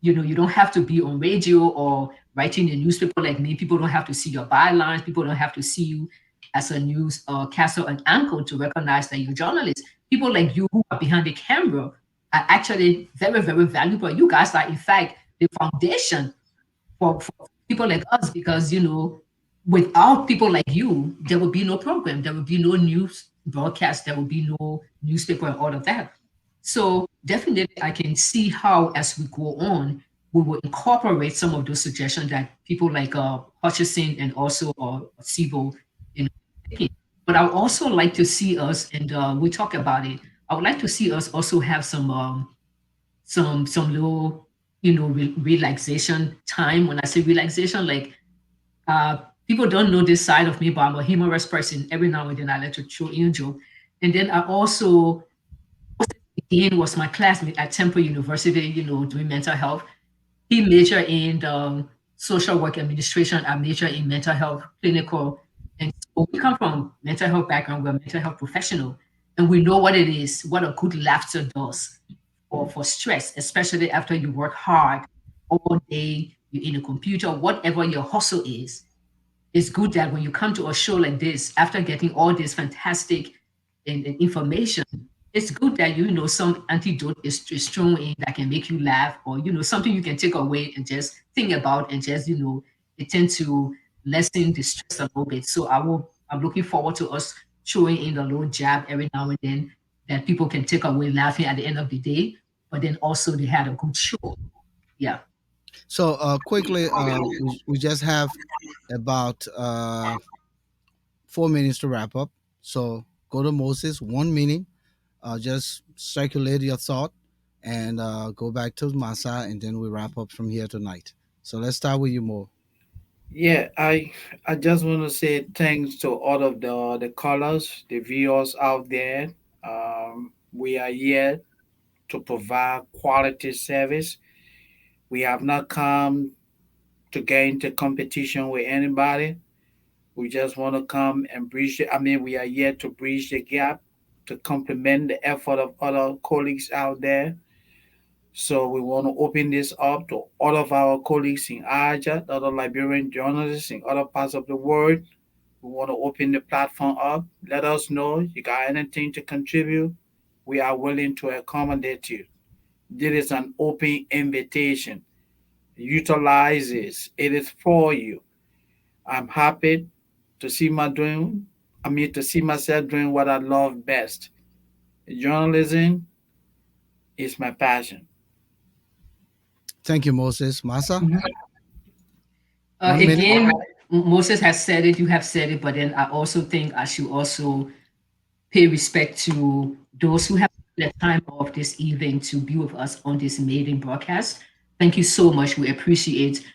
you don't have to be on radio or writing a newspaper like me. People don't have to see your bylines. People don't have to see you as a news caster and anchor to recognize that you're a journalist. People like you who are behind the camera are actually very, very valuable. You guys are, in fact, the foundation for people like us, because without people like you there would be no program, there would be no news broadcast, there would be no newspaper and all of that. So definitely I can see how as we go on we will incorporate some of those suggestions that people like Hutchison and also Sibo, you know making. But I would also like to see us, and we talk about it, I would like to see us also have some little relaxation time. When I say relaxation, like uh people don't know this side of me, but I'm a humorous person. Every now and then I like to throw in a joke. And then I also, Dean was my classmate at Temple University, doing mental health. He majored in social work administration. I majored in mental health clinical. And so we come from mental health background. We're mental health professional, and we know what it is, what a good laughter does for stress, especially after you work hard all day, you're in a computer, whatever your hustle is, it's good that when you come to a show like this, after getting all this fantastic and information, it's good that some antidote is thrown in that can make you laugh, or something you can take away and just think about, and just it tends to lessen the stress a little bit. So I'm looking forward to us throwing in a little jab every now and then that people can take away laughing at the end of the day, but then also they had a good show. Yeah. So quickly, we just have about 4 minutes to wrap up. So go to Moses, 1 minute. Just circulate your thought and go back to Masa, and then we wrap up from here tonight. So let's start with you, Mo. Yeah, I just want to say thanks to all of the callers, the viewers out there. We are here to provide quality service. We have not come to get into competition with anybody. We just want to come and bridge. We are here to bridge the gap, to complement the effort of other colleagues out there. So we want to open this up to all of our colleagues in Aja, other Liberian journalists in other parts of the world. We want to open the platform up. Let us know you got anything to contribute. We are willing to accommodate you. This is an open invitation. Utilize this. It is for you. I'm happy to see my doing. To see myself doing what I love best. Journalism is my passion. Thank you, Moses. Masa, Mhm. 1 minute. Again, Moses has said it, you have said it, but then I also think I should also pay respect to those who have taken the time off this evening to be with us on this maiden broadcast. Thank you so much. We appreciate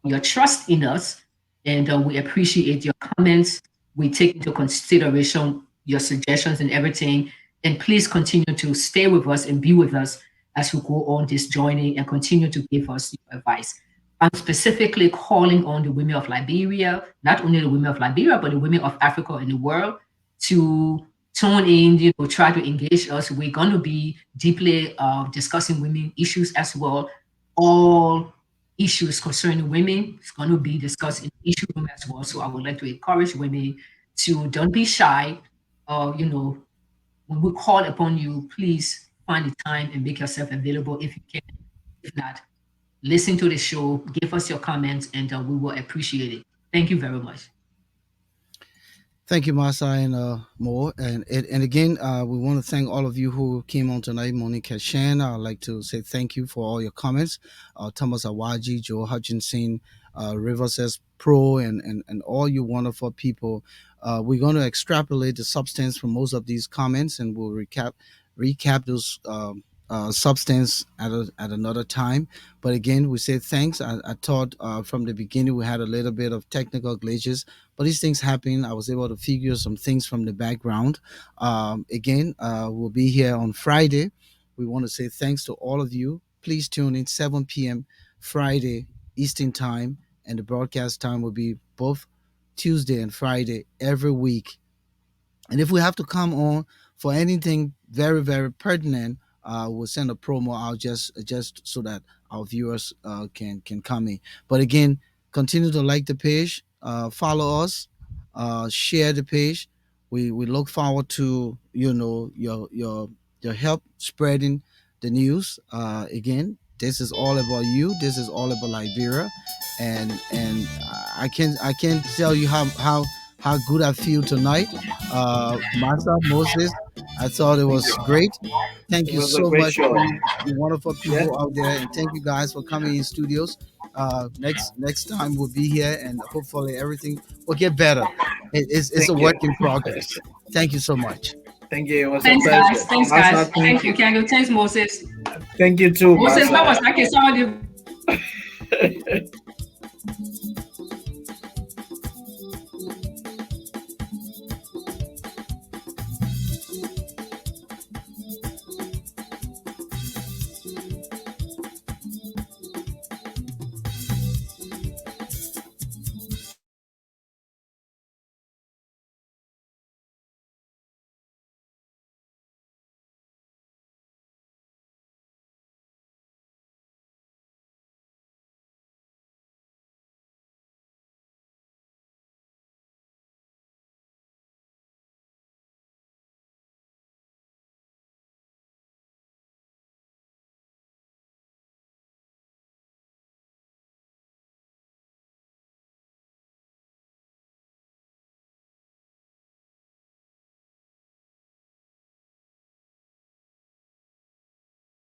your trust in us, and we appreciate your comments. We take into consideration your suggestions and everything. And please continue to stay with us and be with us as we go on this journey, and continue to give us your advice. I'm specifically calling on the women of Liberia, not only the women of Liberia, but the women of Africa and the world to tune in, try to engage us. We're going to be deeply discussing women issues as well. All issues concerning women is going to be discussed in the issue room as well. So I would like to encourage women to don't be shy. When we call upon you, please find the time and make yourself available if you can. If not, listen to the show, give us your comments, and we will appreciate it. Thank you very much. Thank you, Masa and Mo. And again, we want to thank all of you who came on tonight. Monica Shan, I'd like to say thank you for all your comments. Thomas Awaji, Joe Hutchinson, River says Pro, and all you wonderful people. We're going to extrapolate the substance from most of these comments, and we'll recap those substance at another time. But again, we say thanks. I thought from the beginning we had a little bit of technical glitches, but these things happen. I was able to figure some things from the background. Again, we'll be here on Friday. We want to say thanks to all of you. Please tune in 7 p.m. Friday Eastern Time, and the broadcast time will be both Tuesday and Friday every week. And if we have to come on for anything very, very pertinent, we'll send a promo out just so that our viewers can come in. But again, continue to like the page, follow us, share the page. We look forward to your help spreading the news. Again, this is all about you. This is all about Liberia, and I can't tell you how good I feel tonight. Masa, Moses, I thought it was great. Thank It you was a so great much show. to you wonderful Yeah. people out there, and thank you guys for coming in studios. Next time we'll be here, and hopefully everything will get better. It's a Thank work you. in progress. Thank you so much. Thank you. It was a Thanks, pleasure. guys. Thanks, Masa, guys. thank Thank you, you. Kango. Thanks, Moses. Thank you too, Moses, Masa. vamos a que